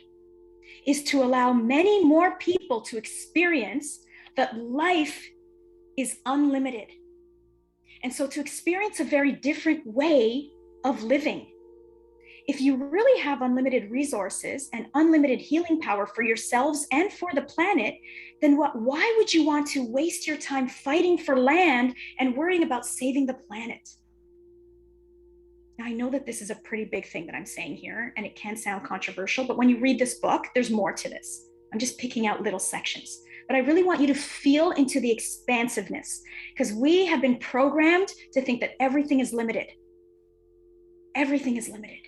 is to allow many more people to experience that life is unlimited. And so to experience a very different way of living. If you really have unlimited resources and unlimited healing power for yourselves and for the planet, then why would you want to waste your time fighting for land and worrying about saving the planet? Now, I know that this is a pretty big thing that I'm saying here, and it can sound controversial, but when you read this book, there's more to this. I'm just picking out little sections. But I really want you to feel into the expansiveness, because we have been programmed to think that everything is limited. Everything is limited.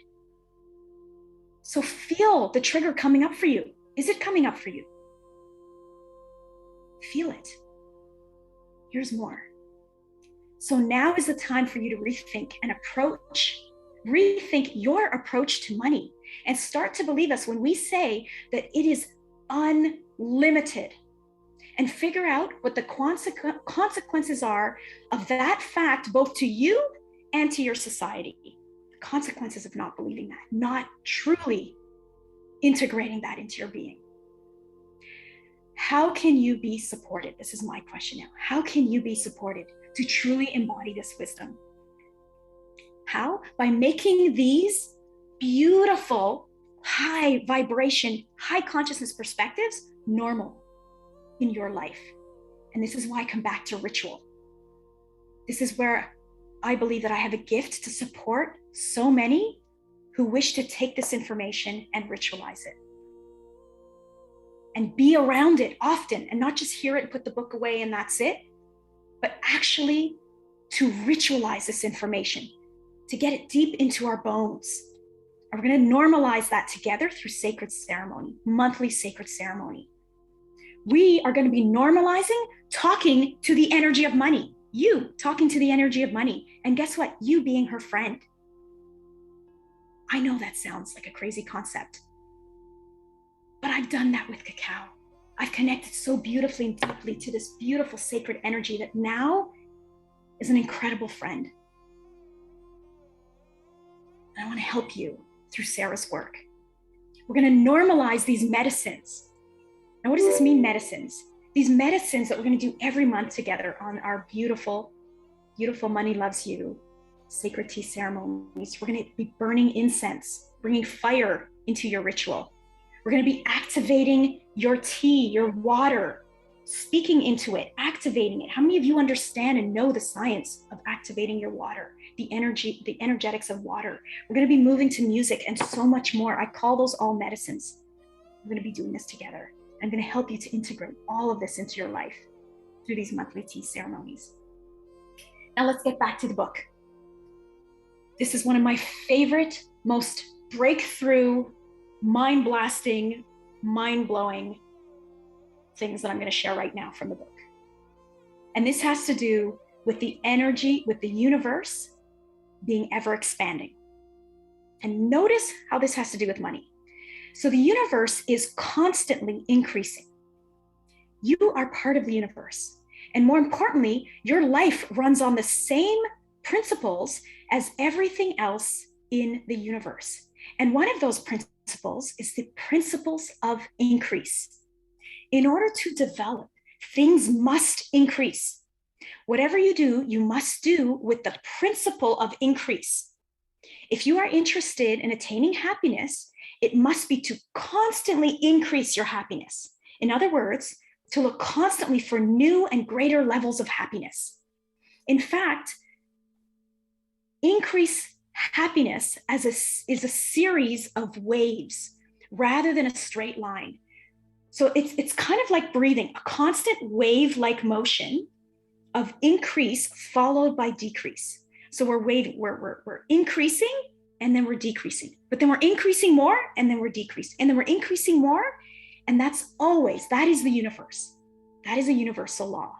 So feel the trigger coming up for you. Is it coming up for you? Feel it. Here's more. So now is the time for you to rethink your approach to money, and start to believe us when we say that it is unlimited, and figure out what the consequences are of that fact, both to you and to your society. The consequences of not believing that, not truly integrating that into your being. How can you be supported? This is my question now. How can you be supported to truly embody this wisdom? How? By making these beautiful high vibration, high consciousness perspectives normal in your life. And this is why I come back to ritual. This is where I believe that I have a gift to support so many who wish to take this information and ritualize it and be around it often, and not just hear it and put the book away and that's it, but actually to ritualize this information, to get it deep into our bones. And we're going to normalize that together through sacred ceremony, monthly sacred ceremony. We are going to be normalizing talking to the energy of money, you talking to the energy of money. And guess what? You being her friend. I know that sounds like a crazy concept, but I've done that with cacao. I've connected so beautifully and deeply to this beautiful sacred energy that now is an incredible friend. And I want to help you through Sarah's work. We're going to normalize these medicines. Now, what does this mean, medicines? These medicines that we're going to do every month together on our beautiful, beautiful Money Loves You sacred tea ceremonies. We're going to be burning incense, bringing fire into your ritual. We're going to be activating your tea, your water, speaking into it, activating it. How many of you understand and know the science of activating your water, the energy, the energetics of water? We're going to be moving to music and so much more. I call those all medicines. We're going to be doing this together. I'm going to help you to integrate all of this into your life through these monthly tea ceremonies. Now let's get back to the book. This is one of my favorite, most breakthrough, mind-blasting, mind-blowing things that I'm going to share right now from the book. And this has to do with the energy, with the universe being ever expanding. And notice how this has to do with money. So the universe is constantly increasing. You are part of the universe. And more importantly, your life runs on the same principles as everything else in the universe. And one of those principles is the principles of increase. In order to develop, things must increase. Whatever you do, you must do with the principle of increase. If you are interested in attaining happiness, it must be to constantly increase your happiness. In other words, to look constantly for new and greater levels of happiness. In fact, increase happiness is a series of waves rather than a straight line. So it's kind of like breathing, a constant wave-like motion of increase followed by decrease. So we're increasing and then we're decreasing, but then we're increasing more and then we're decreasing, and then we're increasing more. And that is the universe. That is a universal law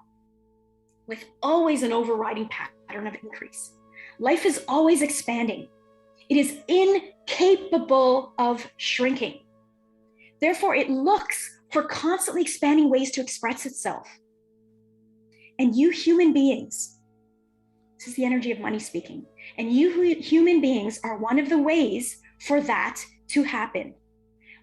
with always an overriding pattern of increase. Life is always expanding. It is incapable of shrinking. Therefore, it looks for constantly expanding ways to express itself. And you human beings, this is the energy of money speaking, and you human beings are one of the ways for that to happen.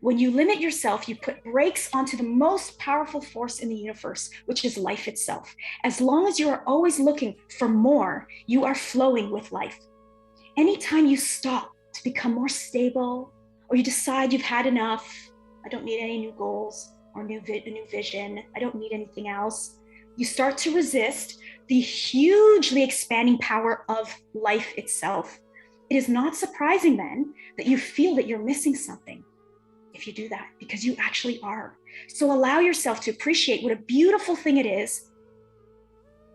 When you limit yourself, you put brakes onto the most powerful force in the universe, which is life itself. As long as you are always looking for more, you are flowing with life. Anytime you stop to become more stable, or you decide you've had enough, I don't need any new goals or a new vision, I don't need anything else, you start to resist the hugely expanding power of life itself. It is not surprising then that you feel that you're missing something if you do that, because you actually are. So allow yourself to appreciate what a beautiful thing it is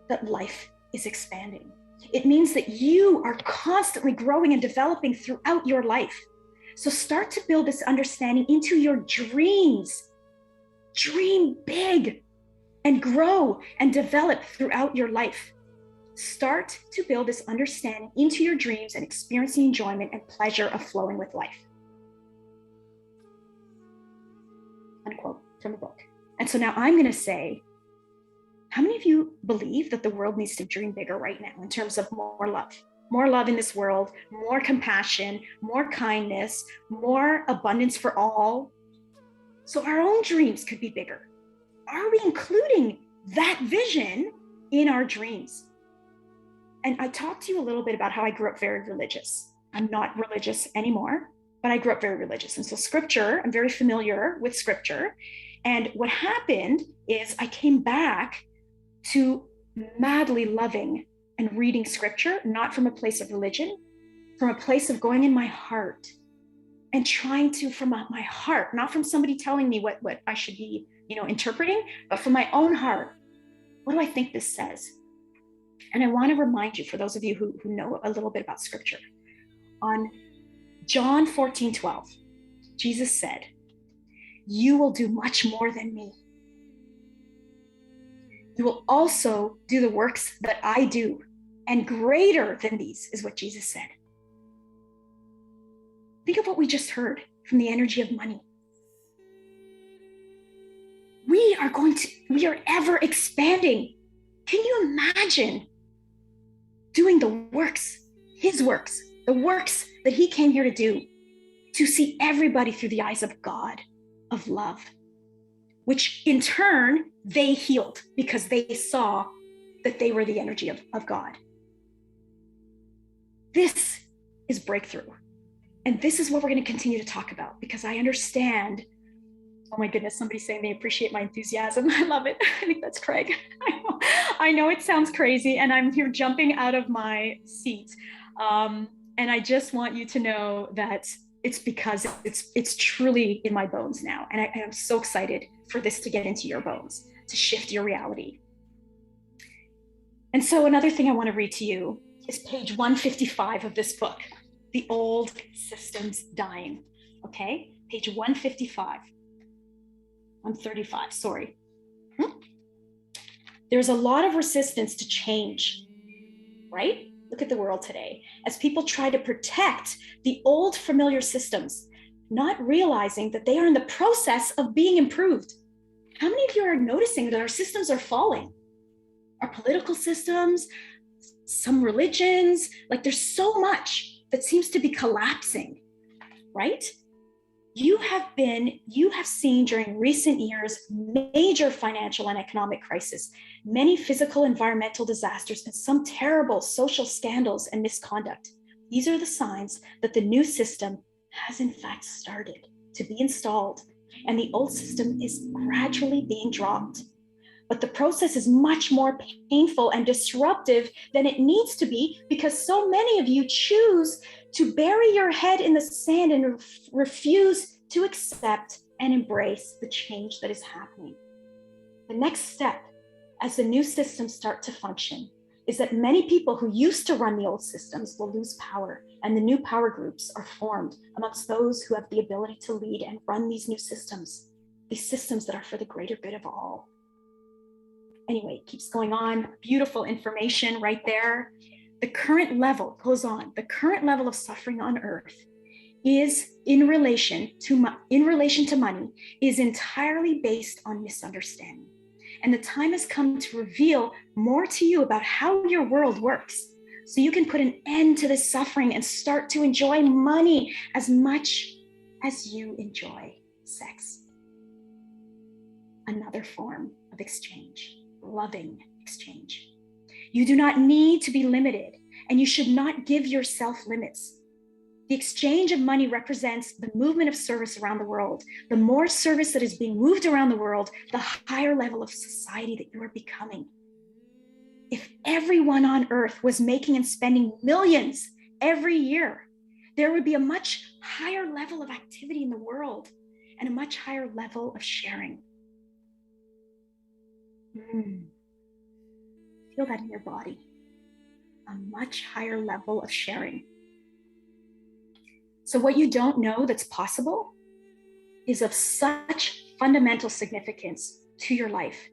that life is expanding. It means that you are constantly growing and developing throughout your life. So start to build this understanding into your dreams. Dream big and grow and develop throughout your life. Start to build this understanding into your dreams and experience the enjoyment and pleasure of flowing with life. Unquote from the book. And so now I'm going to say, how many of you believe that the world needs to dream bigger right now in terms of more love in this world, more compassion, more kindness, more abundance for all? So our own dreams could be bigger. Are we including that vision in our dreams? And I talked to you a little bit about how I grew up very religious. I'm not religious anymore. but I grew up very religious. And so scripture, I'm very familiar with scripture. And what happened is I came back to madly loving and reading scripture, not from a place of religion, from a place of going in my heart and trying to, from my heart, not from somebody telling me what I should be, interpreting, but from my own heart. What do I think this says? And I want to remind you, for those of you who know a little bit about scripture, on John 14:12, Jesus said, "You will do much more than me. You will also do the works that I do, and greater than these," is what Jesus said. Think of what we just heard from the energy of money. We are ever expanding. Can you imagine doing the works, his works, the works that he came here to do, to see everybody through the eyes of God, of love, which in turn they healed because they saw that they were the energy of God. This is breakthrough. And this is what we're going to continue to talk about, because I understand. Oh my goodness, somebody's saying they appreciate my enthusiasm. I love it. I think that's Craig. I know it sounds crazy, and I'm here jumping out of my seat. And I just want you to know that it's because it's truly in my bones now. And I am so excited for this to get into your bones, to shift your reality. And so another thing I want to read to you is page 155 of this book, The Old Systems Dying. Okay, page 155. 135, sorry. There's a lot of resistance to change, right? Look at the world today, as people try to protect the old familiar systems, not realizing that they are in the process of being improved. How many of you are noticing that our systems are falling? Our political systems, some religions, like there's so much that seems to be collapsing, right? You have seen during recent years major financial and economic crisis, many physical, environmental disasters, and some terrible social scandals and misconduct. These are the signs that the new system has in fact started to be installed, and the old system is gradually being dropped. But the process is much more painful and disruptive than it needs to be, because so many of you choose to bury your head in the sand and refuse to accept and embrace the change that is happening. The next step, as the new systems start to function, is that many people who used to run the old systems will lose power, and the new power groups are formed amongst those who have the ability to lead and run these new systems, these systems that are for the greater good of all. Anyway, it keeps going on. Beautiful information right there. The current level goes on. The current level of suffering on earth is in relation to money, is entirely based on misunderstanding. And the time has come to reveal more to you about how your world works, so you can put an end to this suffering and start to enjoy money as much as you enjoy sex. Another form of exchange. Loving exchange. You do not need to be limited, and you should not give yourself limits. The exchange of money represents the movement of service around the world. The more service that is being moved around the world, the higher level of society that you are becoming. If everyone on earth was making and spending millions every year, there would be a much higher level of activity in the world and a much higher level of sharing. Feel that in your body. A much higher level of sharing. So what you don't know that's possible is of such fundamental significance to your life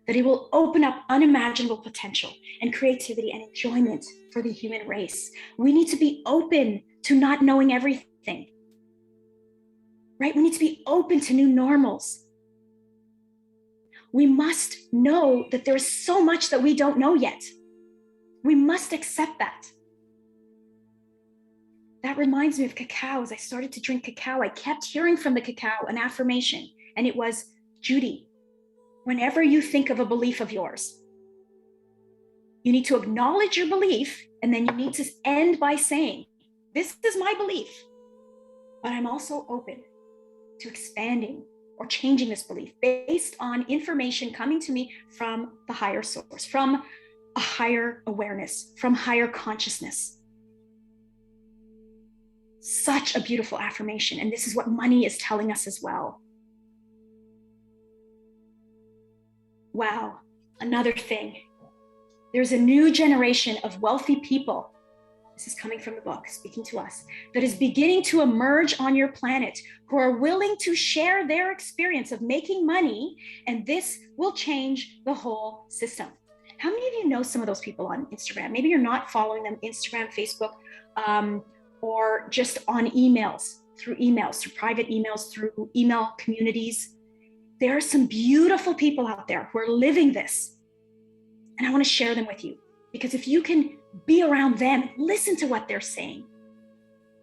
that it will open up unimaginable potential and creativity and enjoyment for the human race. We need to be open to not knowing everything, right? We need to be open to new normals. We must know that there is so much that we don't know yet. We must accept that. That reminds me of cacao. As I started to drink cacao, I kept hearing from the cacao an affirmation, and it was, Judy, whenever you think of a belief of yours, you need to acknowledge your belief, and then you need to end by saying, this is my belief. But I'm also open to expanding or changing this belief based on information coming to me from the higher source, from a higher awareness, from higher consciousness. Such a beautiful affirmation. And this is what money is telling us as well. Wow, another thing. There's a new generation of wealthy people. This is coming from the book, speaking to us, that is beginning to emerge on your planet, who are willing to share their experience of making money, and this will change the whole system. How many of you know some of those people on Instagram? Maybe you're not following them, Instagram, Facebook, or just on emails, through private emails, through email communities. There are some beautiful people out there who are living this. And I want to share them with you, because if you can be around them, listen to what they're saying,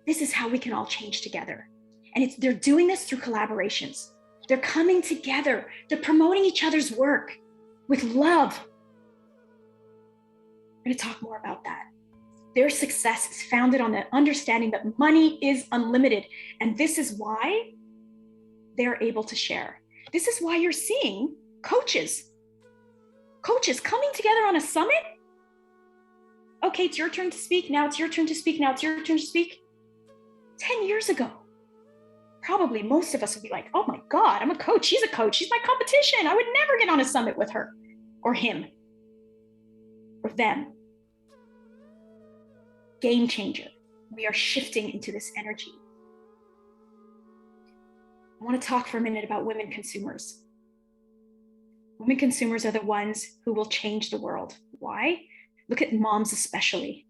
this is how we can all change together. And they're doing this through collaborations. They're coming together. They're promoting each other's work with love. We're going to talk more about that. Their success is founded on the understanding that money is unlimited. And this is why they're able to share. This is why you're seeing coaches coming together on a summit. Okay, it's your turn to speak. Now it's your turn to speak. Now it's your turn to speak. 10 years ago, probably most of us would be like, oh my God, I'm a coach. She's a coach. She's my competition. I would never get on a summit with her or him or them. Game changer. We are shifting into this energy. I want to talk for a minute about women consumers. Women consumers are the ones who will change the world. Why? Look at moms especially.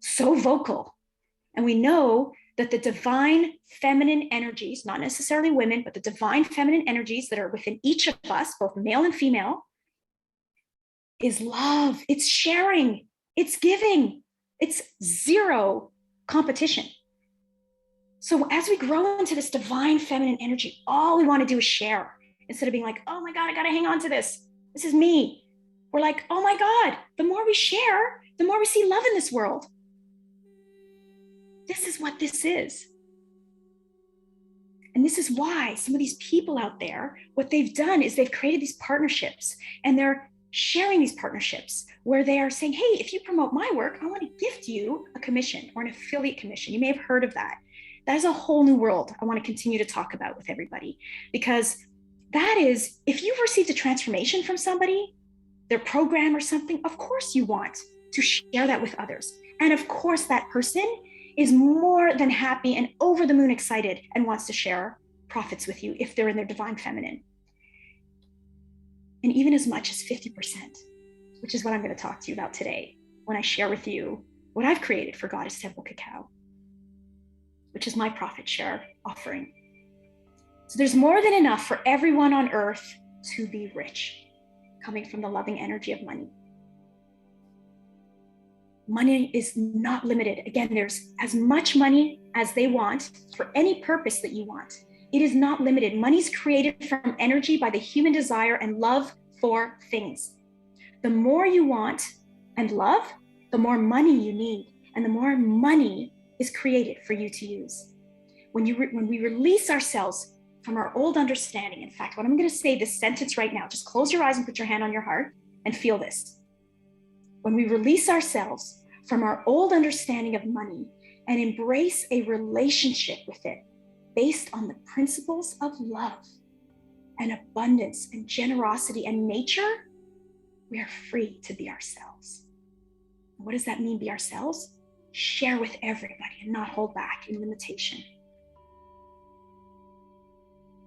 So vocal. And we know that the divine feminine energies, not necessarily women, but the divine feminine energies that are within each of us, both male and female, is love. It's sharing. It's giving. It's zero competition. So as we grow into this divine feminine energy, all we want to do is share. Instead of being like, oh my God, I got to hang on to this. This is me. We're like, oh my God, the more we share, the more we see love in this world. This is what this is. And this is why some of these people out there, what they've done is they've created these partnerships, and they're sharing these partnerships where they are saying, hey, if you promote my work, I want to gift you a commission or an affiliate commission. You may have heard of that. That is a whole new world I want to continue to talk about with everybody, because that is, if you've received a transformation from somebody, their program or something, of course you want to share that with others. And of course that person is more than happy and over the moon excited and wants to share profits with you if they're in their divine feminine. And even as much as 50%, which is what I'm going to talk to you about today when I share with you what I've created for Goddess Temple Cacao, which is my profit share offering. So there's more than enough for everyone on earth to be rich, coming from the loving energy of money. Money is not limited. Again, there's as much money as they want for any purpose that you want. It is not limited. Money's created from energy by the human desire and love for things. The more you want and love, the more money you need, and the more money is created for you to use. When we release ourselves from our old understanding, in fact, what I'm going to say this sentence right now, just close your eyes and put your hand on your heart and feel this. When we release ourselves from our old understanding of money and embrace a relationship with it based on the principles of love and abundance and generosity and nature, we are free to be ourselves. What does that mean, be ourselves? Share with everybody and not hold back in limitation.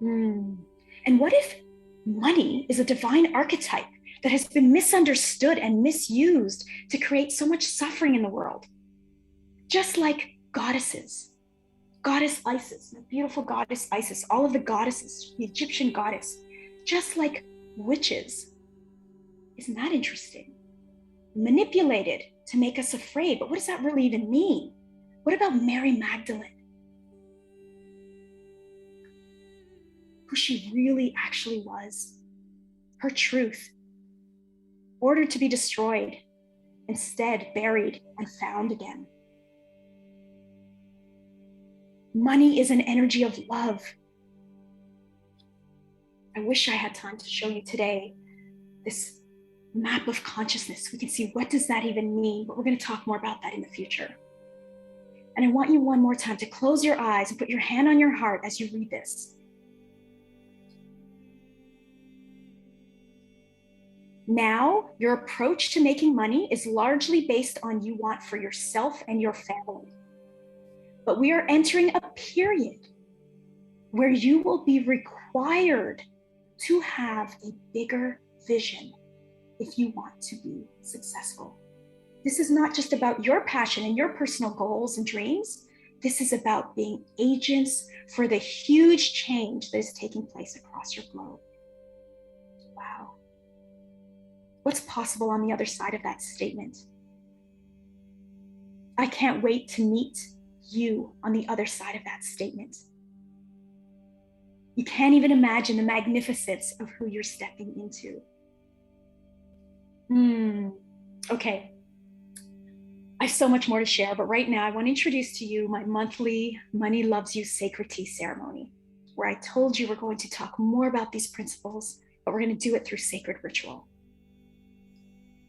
And what if money is a divine archetype that has been misunderstood and misused to create so much suffering in the world? Just like goddesses, Goddess Isis, the beautiful Goddess Isis, all of the goddesses, the Egyptian goddess, just like witches. Isn't that interesting? Manipulated to make us afraid, but what does that really even mean? What about Mary Magdalene? Who she really actually was, her truth, ordered to be destroyed, instead buried and found again. Money is an energy of love. I wish I had time to show you today this map of consciousness. We can see what does that even mean, but we're going to talk more about that in the future. And I want you one more time to close your eyes and put your hand on your heart as you read this. Now, your approach to making money is largely based on you want for yourself and your family. But we are entering a period where you will be required to have a bigger vision if you want to be successful. This is not just about your passion and your personal goals and dreams. This is about being agents for the huge change that is taking place across your globe. Wow. What's possible on the other side of that statement? I can't wait to meet you on the other side of that statement. You can't even imagine the magnificence of who you're stepping into. Okay. I have so much more to share, but right now I want to introduce to you my monthly Money Loves You Sacred Tea ceremony, where I told you we're going to talk more about these principles, but we're going to do it through sacred ritual.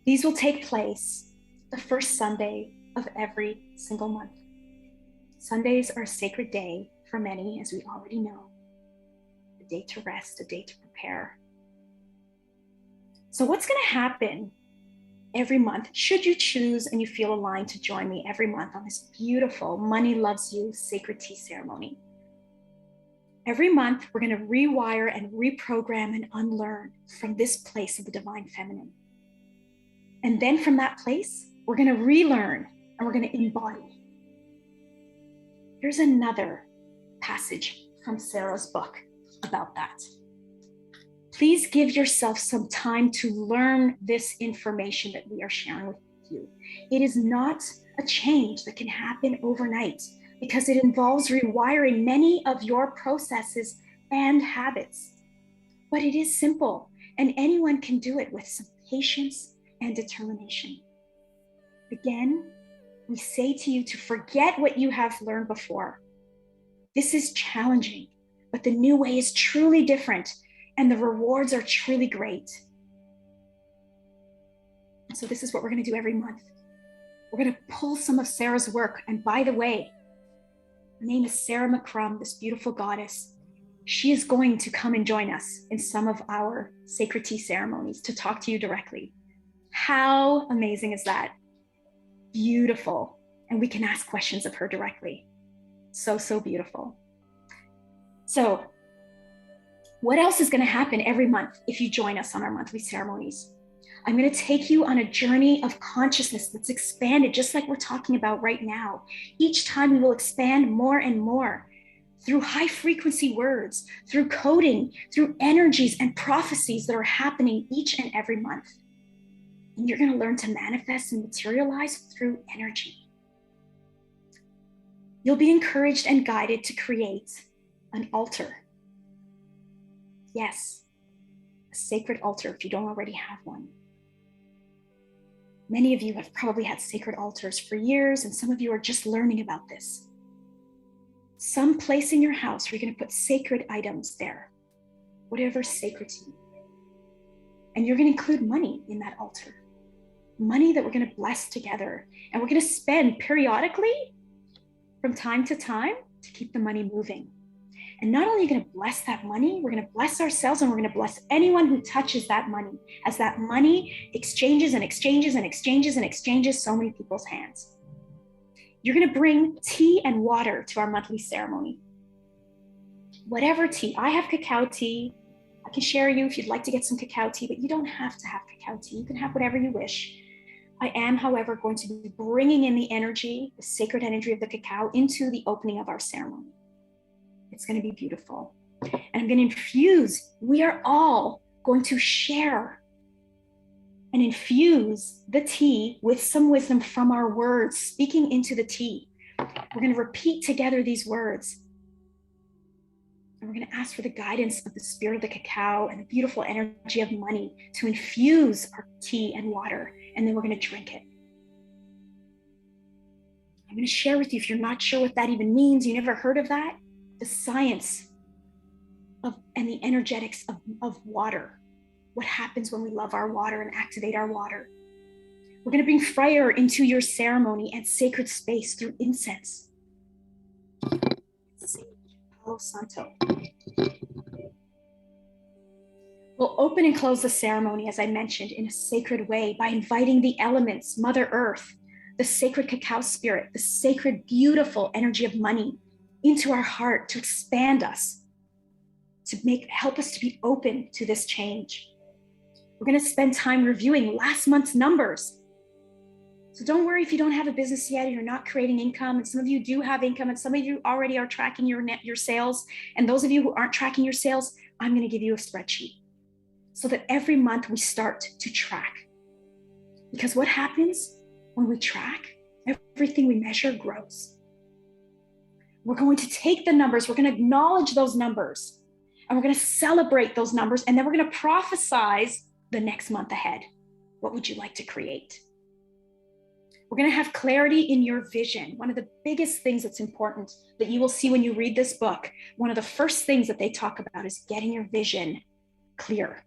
These will take place the first Sunday of every single month. Sundays are a sacred day for many, as we already know. A day to rest, a day to prepare. So what's going to happen every month, should you choose and you feel aligned to join me every month on this beautiful Money Loves You Sacred Tea ceremony? Every month, we're going to rewire and reprogram and unlearn from this place of the divine feminine. And then from that place, we're going to relearn and we're going to embody. Here's another passage from Sarah's book about that. Please give yourself some time to learn this information that we are sharing with you. It is not a change that can happen overnight because it involves rewiring many of your processes and habits. But it is simple, and anyone can do it with some patience and determination. Again, we say to you to forget what you have learned before. This is challenging, but the new way is truly different, and the rewards are truly great. And so this is what we're going to do every month. We're going to pull some of Sarah's work. And by the way, her name is Sarah McCrum, this beautiful goddess. She is going to come and join us in some of our sacred tea ceremonies to talk to you directly. How amazing is that? Beautiful. And we can ask questions of her directly. So, so beautiful. So, what else is going to happen every month if you join us on our monthly ceremonies? I'm going to take you on a journey of consciousness that's expanded, just like we're talking about right now. Each time we will expand more and more through high frequency words, through coding, through energies and prophecies that are happening each and every month. And you're going to learn to manifest and materialize through energy. You'll be encouraged and guided to create an altar. Yes, a sacred altar if you don't already have one. Many of you have probably had sacred altars for years, and some of you are just learning about this. Some place in your house where you're going to put sacred items there, whatever's sacred to you. And you're going to include money in that altar, money that we're going to bless together. And we're going to spend periodically from time to time to keep the money moving. And not only are you going to bless that money, we're going to bless ourselves, and we're going to bless anyone who touches that money, as that money exchanges and exchanges and exchanges and exchanges so many people's hands. You're going to bring tea and water to our monthly ceremony. Whatever tea. I have cacao tea. I can share you if you'd like to get some cacao tea, but you don't have to have cacao tea. You can have whatever you wish. I am, however, going to be bringing in the energy, the sacred energy of the cacao, into the opening of our ceremony. It's going to be beautiful. And I'm going to infuse, we are all going to share and infuse the tea with some wisdom from our words, speaking into the tea. We're going to repeat together these words. And we're going to ask for the guidance of the spirit of the cacao and the beautiful energy of money to infuse our tea and water. And then we're going to drink it. I'm going to share with you, if you're not sure what that even means, you never heard of that, the science and the energetics of water. What happens when we love our water and activate our water. We're going to bring fire into your ceremony and sacred space through incense. Palo Santo. We'll open and close the ceremony, as I mentioned, in a sacred way by inviting the elements, Mother Earth, the sacred cacao spirit, the sacred, beautiful energy of money into our heart to expand us, to help us to be open to this change. We're going to spend time reviewing last month's numbers. So don't worry if you don't have a business yet, you're not creating income, and some of you do have income, and some of you already are tracking your sales. And those of you who aren't tracking your sales, I'm going to give you a spreadsheet so that every month we start to track. Because what happens when we track, everything we measure grows. We're going to take the numbers, we're going to acknowledge those numbers, and we're going to celebrate those numbers, and then we're going to prophesize the next month ahead. What would you like to create? We're going to have clarity in your vision. One of the biggest things that's important that you will see when you read this book, one of the first things that they talk about is getting your vision clear,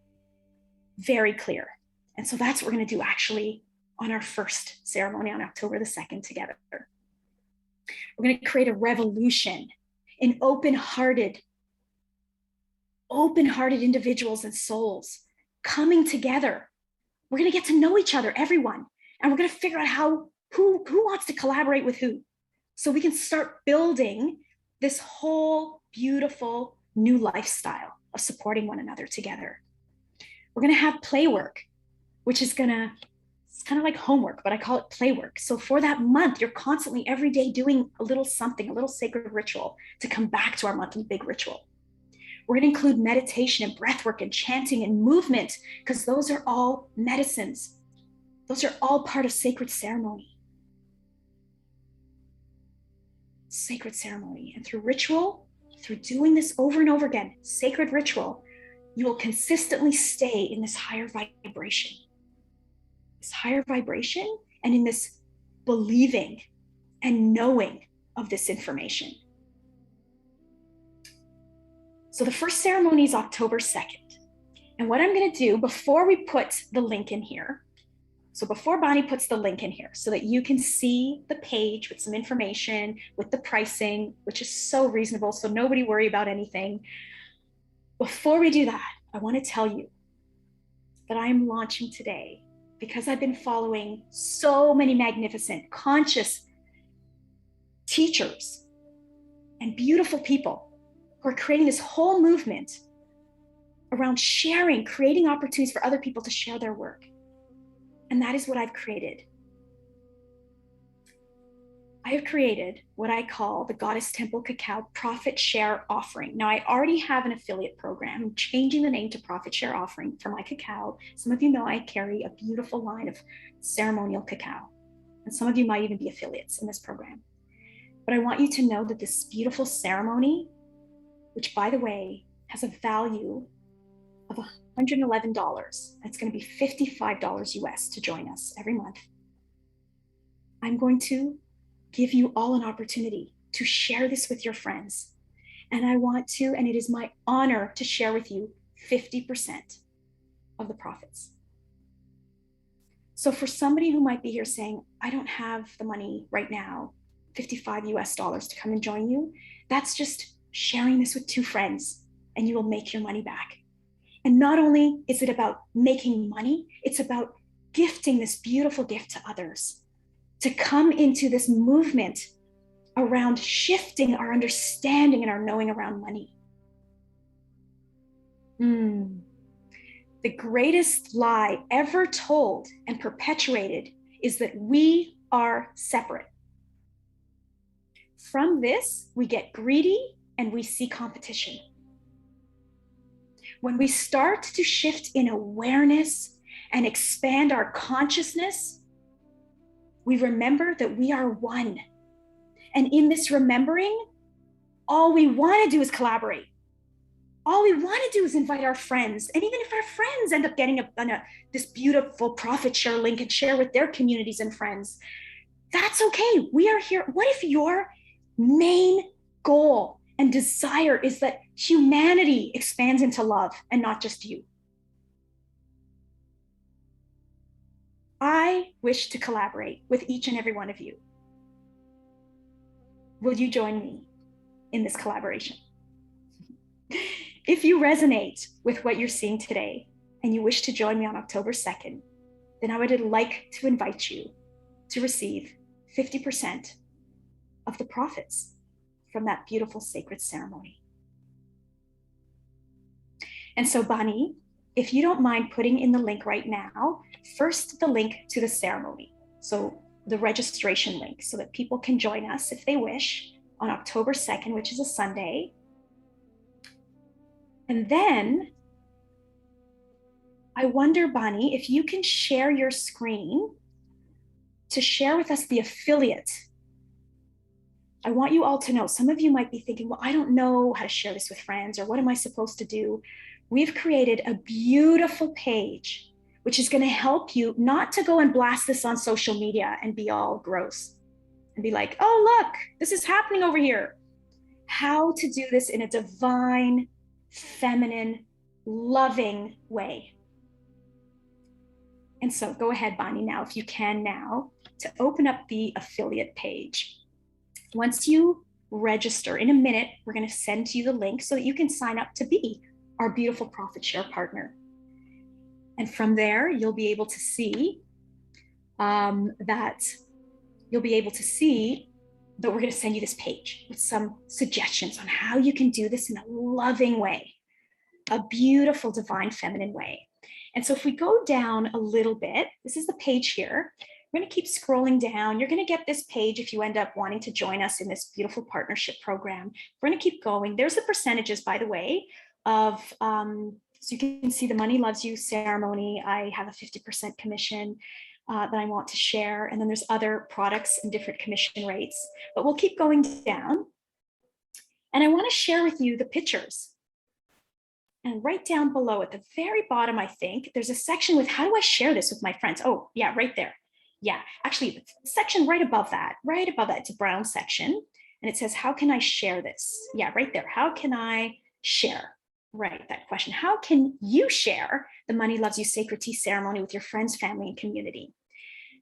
very clear. And so that's what we're going to do actually on our first ceremony on October the 2nd together. We're going to create a revolution in open-hearted individuals and souls coming together. We're going to get to know each other, everyone. And we're going to figure out who wants to collaborate with who, so we can start building this whole beautiful new lifestyle of supporting one another together. We're going to have play work, which is it's kind of like homework, but I call it play work. So for that month, you're constantly every day doing a little something, a little sacred ritual to come back to our monthly big ritual. We're going to include meditation and breath work and chanting and movement, because those are all medicines. Those are all part of sacred ceremony. Sacred ceremony. And through ritual, through doing this over and over again, sacred ritual, you will consistently stay in this higher vibration. This higher vibration and in this believing and knowing of this information. So the first ceremony is October 2nd. And what I'm going to do before we put the link in here, so before Bonnie puts the link in here so that you can see the page with some information, with the pricing, which is so reasonable, so nobody worry about anything. Before we do that, I want to tell you that I am launching today, because I've been following so many magnificent, conscious teachers and beautiful people who are creating this whole movement around sharing, creating opportunities for other people to share their work. And that is what I've created. I have created what I call the Goddess Temple Cacao Profit Share Offering. Now, I already have an affiliate program. I'm changing the name to Profit Share Offering for my cacao. Some of you know I carry a beautiful line of ceremonial cacao. And some of you might even be affiliates in this program. But I want you to know that this beautiful ceremony, which by the way, has a value of $111. It's going to be $55 US to join us every month. I'm going to give you all an opportunity to share this with your friends. And I want to, and it is my honor to share with you 50% of the profits. So for somebody who might be here saying, I don't have the money right now, $55 US to come and join you, that's just sharing this with 2 friends and you will make your money back. And not only is it about making money, it's about gifting this beautiful gift to others, to come into this movement around shifting our understanding and our knowing around money. The greatest lie ever told and perpetuated is that we are separate. From this, we get greedy and we see competition. When we start to shift in awareness and expand our consciousness, we remember that we are one. And in this remembering, all we want to do is collaborate. All we want to do is invite our friends. And even if our friends end up getting this beautiful profit share link and share with their communities and friends, That's okay. We are here. What if your main goal and desire is that humanity expands into love and not just you? I wish to collaborate with each and every one of you. Will you join me in this collaboration? If you resonate with what you're seeing today and you wish to join me on October 2nd, then I would like to invite you to receive 50% of the profits from that beautiful sacred ceremony. And so, Bonnie, if you don't mind putting in the link right now, first the link to the ceremony. So the registration link so that people can join us if they wish on October 2nd, which is a Sunday. And then I wonder, Bonnie, if you can share your screen to share with us the affiliate. I want you all to know, some of you might be thinking, well, I don't know how to share this with friends, or what am I supposed to do? We've created a beautiful page, which is going to help you not to go and blast this on social media and be all gross and be like, oh, look, this is happening over here. How to do this in a divine, feminine, loving way. And so go ahead, Bonnie, now, if you can now, to open up the affiliate page. Once you register, in a minute, we're going to send to you the link so that you can sign up to be our beautiful Profit Share partner. And from there, you'll be able to see that we're going to send you this page with some suggestions on how you can do this in a loving way, a beautiful, divine, feminine way. And so if we go down a little bit, this is the page here. We're going to keep scrolling down. You're going to get this page if you end up wanting to join us in this beautiful partnership program. We're going to keep going. There's the percentages, by the way, of, so you can see the Money Loves You ceremony. I have a 50% commission that I want to share. And then there's other products and different commission rates, but we'll keep going down. And I want to share with you the pictures. And right down below at the very bottom, I think, there's a section with how do I share this with my friends? Oh, yeah, right there. Yeah, actually, the section right above that, it's a brown section. And it says, how can I share this? Yeah, right there. How can I share? Right, that question. How can you share the Money Loves You Sacred Tea ceremony with your friends, family, and community?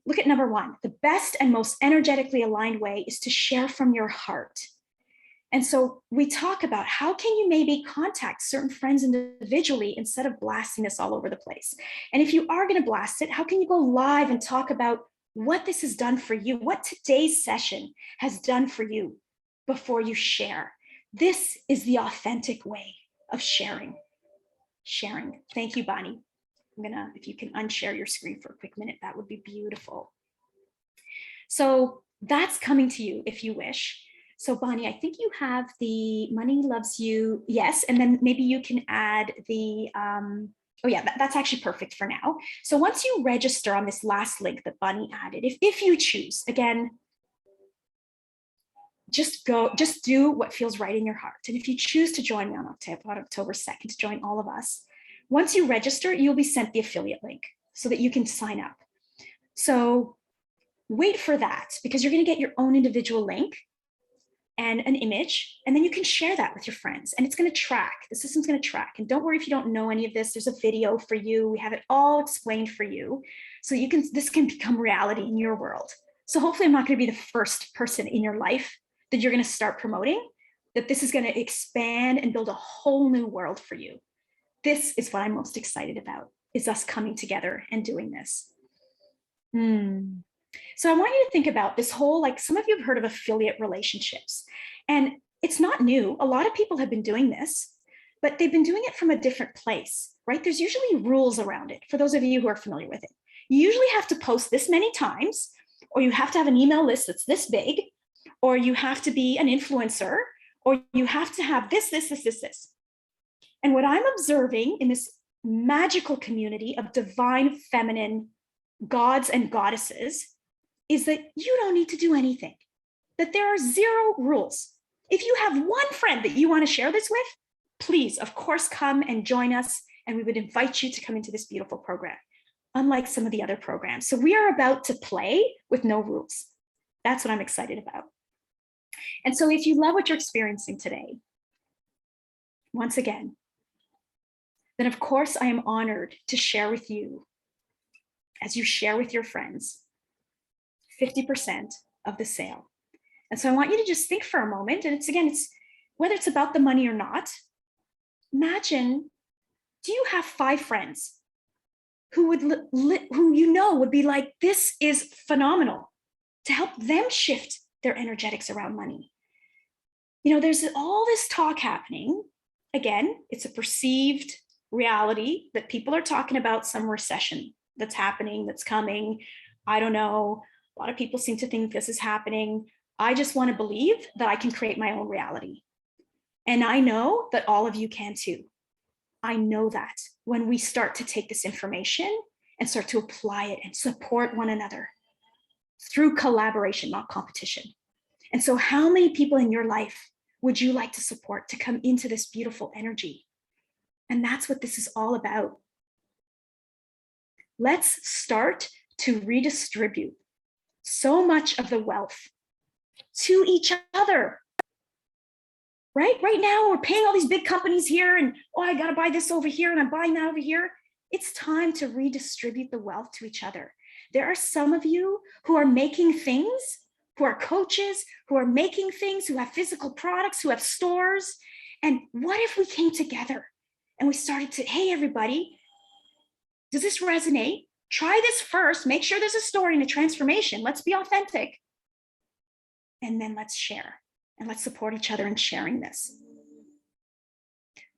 Look at number one. The best and most energetically aligned way is to share from your heart. And so we talk about how can you maybe contact certain friends individually instead of blasting this all over the place. And if you are going to blast it, how can you go live and talk about what this has done for you, what today's session has done for you before you share? This is the authentic way of sharing. Thank you, Bonnie. If you can unshare your screen for a quick minute, that would be beautiful. So that's coming to you if you wish. So Bonnie, I think you have the Money Loves You, yes, and then maybe you can add the, oh yeah, that's actually perfect for now. So once you register on this last link that Bonnie added, if you choose, again, just do what feels right in your heart. And if you choose to join me on October 2nd, to join all of us, once you register, you'll be sent the affiliate link so that you can sign up. So wait for that because you're going to get your own individual link and an image, and then you can share that with your friends and it's going to track. The system's going to track. And don't worry if you don't know any of this, there's a video for you. We have it all explained for you. So this can become reality in your world. So hopefully I'm not going to be the first person in your life that you're going to start promoting, that this is going to expand and build a whole new world for you. This is what I'm most excited about, is us coming together and doing this. So I want you to think about this whole, like some of you have heard of affiliate relationships, and it's not new. A lot of people have been doing this, but they've been doing it from a different place, right? There's usually rules around it. For those of you who are familiar with it, you usually have to post this many times, or you have to have an email list that's this big, or you have to be an influencer, or you have to have this. And what I'm observing in this magical community of divine feminine gods and goddesses is that you don't need to do anything, that there are zero rules. If you have one friend that you want to share this with, please, of course, come and join us, and we would invite you to come into this beautiful program, unlike some of the other programs. So we are about to play with no rules. That's what I'm excited about. And so if you love what you're experiencing today, once again, then of course I am honored to share with you, as you share with your friends, 50% of the sale. And so I want you to just think for a moment, and it's whether it's about the money or not, imagine, do you have 5 friends who would be like, this is phenomenal, to help them shift their energetics around money? There's all this talk happening. Again, it's a perceived reality that people are talking about some recession that's happening, that's coming. I don't know. A lot of people seem to think this is happening. I just want to believe that I can create my own reality. And I know that all of you can too. I know that when we start to take this information and start to apply it and support one another through collaboration, not competition. And so how many people in your life would you like to support to come into this beautiful energy? And that's what this is all about. Let's start to redistribute so much of the wealth to each other. Right now, we're paying all these big companies here, and I got to buy this over here, and I'm buying that over here. It's time to redistribute the wealth to each other. There are some of you who are making things, who are coaches, who are making things, who have physical products, who have stores. And what if we came together and we started to, hey, everybody, does this resonate? Try this first. Make sure there's a story and a transformation. Let's be authentic. And then let's share. And let's support each other in sharing this.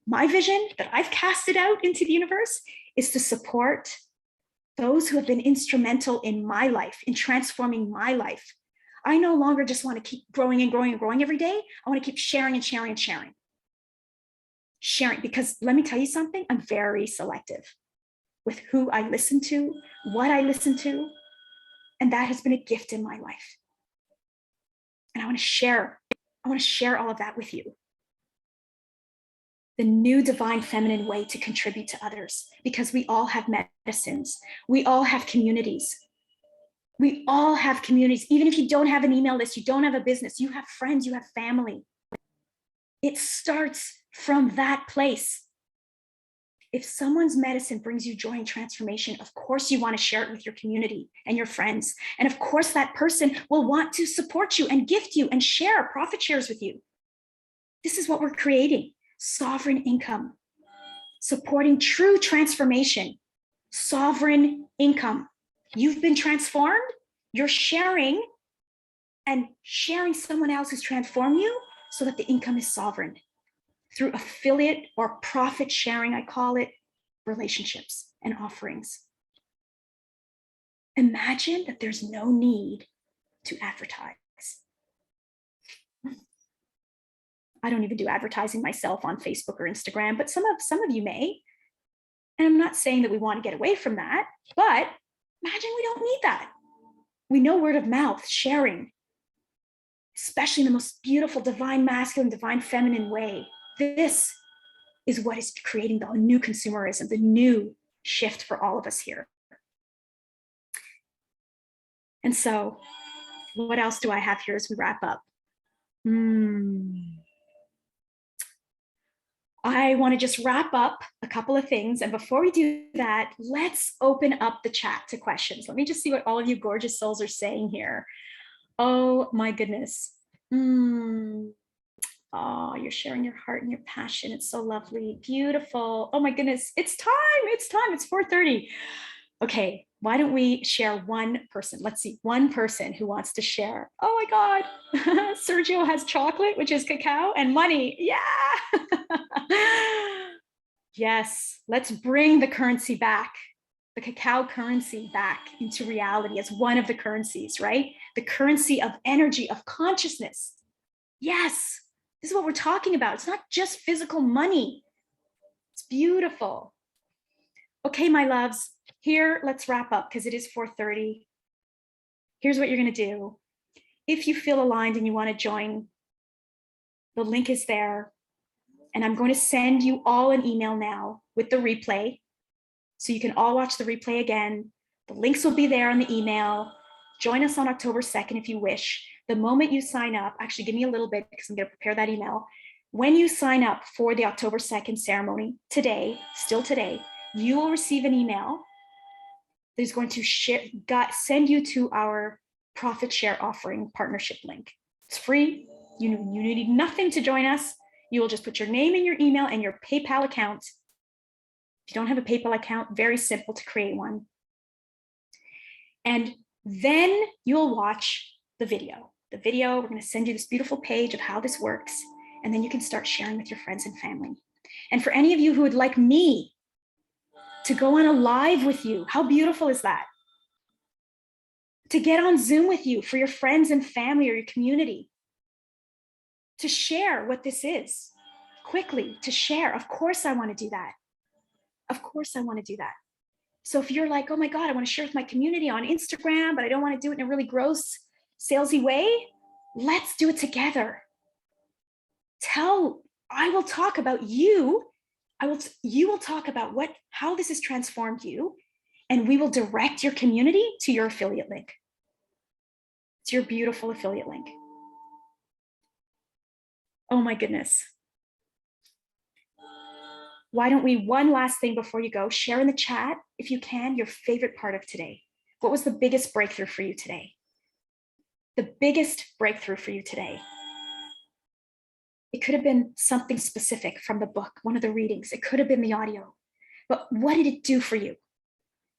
My vision that I've casted out into the universe is to support those who have been instrumental in my life, in transforming my life. I no longer just want to keep growing and growing and growing every day. I want to keep sharing and sharing and sharing. Sharing, because let me tell you something, I'm very selective with who I listen to, what I listen to, and that has been a gift in my life. And I want to share all of that with you. The new divine feminine way to contribute to others, because we all have medicines. We all have communities. We all have communities. Even if you don't have an email list, you don't have a business, you have friends, you have family. It starts from that place. If someone's medicine brings you joy and transformation, of course you want to share it with your community and your friends. And of course that person will want to support you and gift you and share profit shares with you. This is what we're creating. Sovereign income, supporting true transformation, sovereign income. You've been transformed, you're sharing, and sharing someone else who's transformed you so that the income is sovereign through affiliate or profit sharing, I call it, relationships and offerings. Imagine that there's no need to advertise. I don't even do advertising myself on Facebook or Instagram, but some of you may. And I'm not saying that we want to get away from that, but imagine we don't need that. We know word of mouth, sharing, especially in the most beautiful, divine masculine, divine feminine way. This is what is creating the new consumerism, the new shift for all of us here. And so what else do I have here as we wrap up? I want to just wrap up a couple of things. And before we do that, let's open up the chat to questions. Let me just see what all of you gorgeous souls are saying here. Oh my goodness. Oh, you're sharing your heart and your passion. It's so lovely. Beautiful. Oh my goodness. It's time. It's 4:30. Okay, why don't we share one person? Let's see, one person who wants to share. Oh my God, Sergio has chocolate, which is cacao, and money. Yeah. Yes, let's bring the currency back, the cacao currency back into reality as one of the currencies, right? The currency of energy, of consciousness. Yes, this is what we're talking about. It's not just physical money. It's beautiful. Okay, my loves. Here, let's wrap up because it is 4:30. Here's what you're going to do. If you feel aligned and you want to join, the link is there. And I'm going to send you all an email now with the replay. So you can all watch the replay again. The links will be there on the email. Join us on October 2nd if you wish. The moment you sign up, actually give me a little bit because I'm going to prepare that email. When you sign up for the October 2nd ceremony today, still today, you will receive an email that is going to send you to our profit share offering partnership link. It's free. You need nothing to join us. You will just put your name and your email and your PayPal account. If you don't have a PayPal account, very simple to create one. And then you'll watch the video. The video, we're going to send you this beautiful page of how this works, and then you can start sharing with your friends and family. And for any of you who would like me to go on a live with you, how beautiful is that? To get on Zoom with you for your friends and family or your community, to share what this is quickly, to share. Of course, I want to do that. Of course, I want to do that. So if you're like, oh my God, I want to share with my community on Instagram, but I don't want to do it in a really gross, salesy way, let's do it together. I will talk about you. You will talk about how this has transformed you, and we will direct your community to your affiliate link. It's your beautiful affiliate link. Oh my goodness. Why don't we, one last thing before you go, share in the chat, if you can, your favorite part of today. What was the biggest breakthrough for you today? The biggest breakthrough for you today. It could have been something specific from the book, one of the readings. It could have been the audio. But what did it do for you?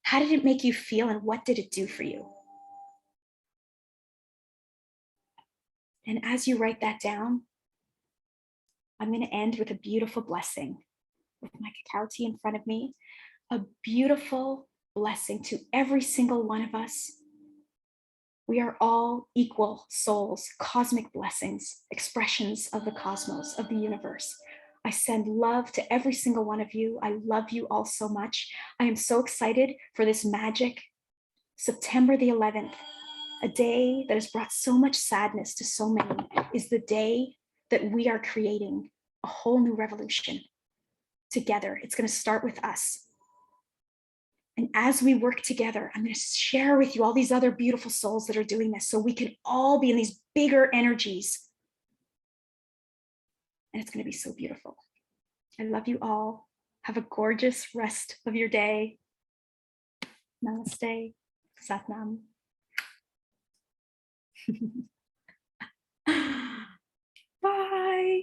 How did it make you feel, and what did it do for you? And as you write that down, I'm going to end with a beautiful blessing with my cacao tea in front of me, a beautiful blessing to every single one of us. We are all equal souls, cosmic blessings, expressions of the cosmos, of the universe. I send love to every single one of you. I love you all so much. I am so excited for this magic September the 11th, a day that has brought so much sadness to so many, is the day that we are creating a whole new revolution together. It's going to start with us. And as we work together, I'm going to share with you all these other beautiful souls that are doing this, so we can all be in these bigger energies. And it's going to be so beautiful. I love you all. Have a gorgeous rest of your day. Namaste. Satnam. Bye.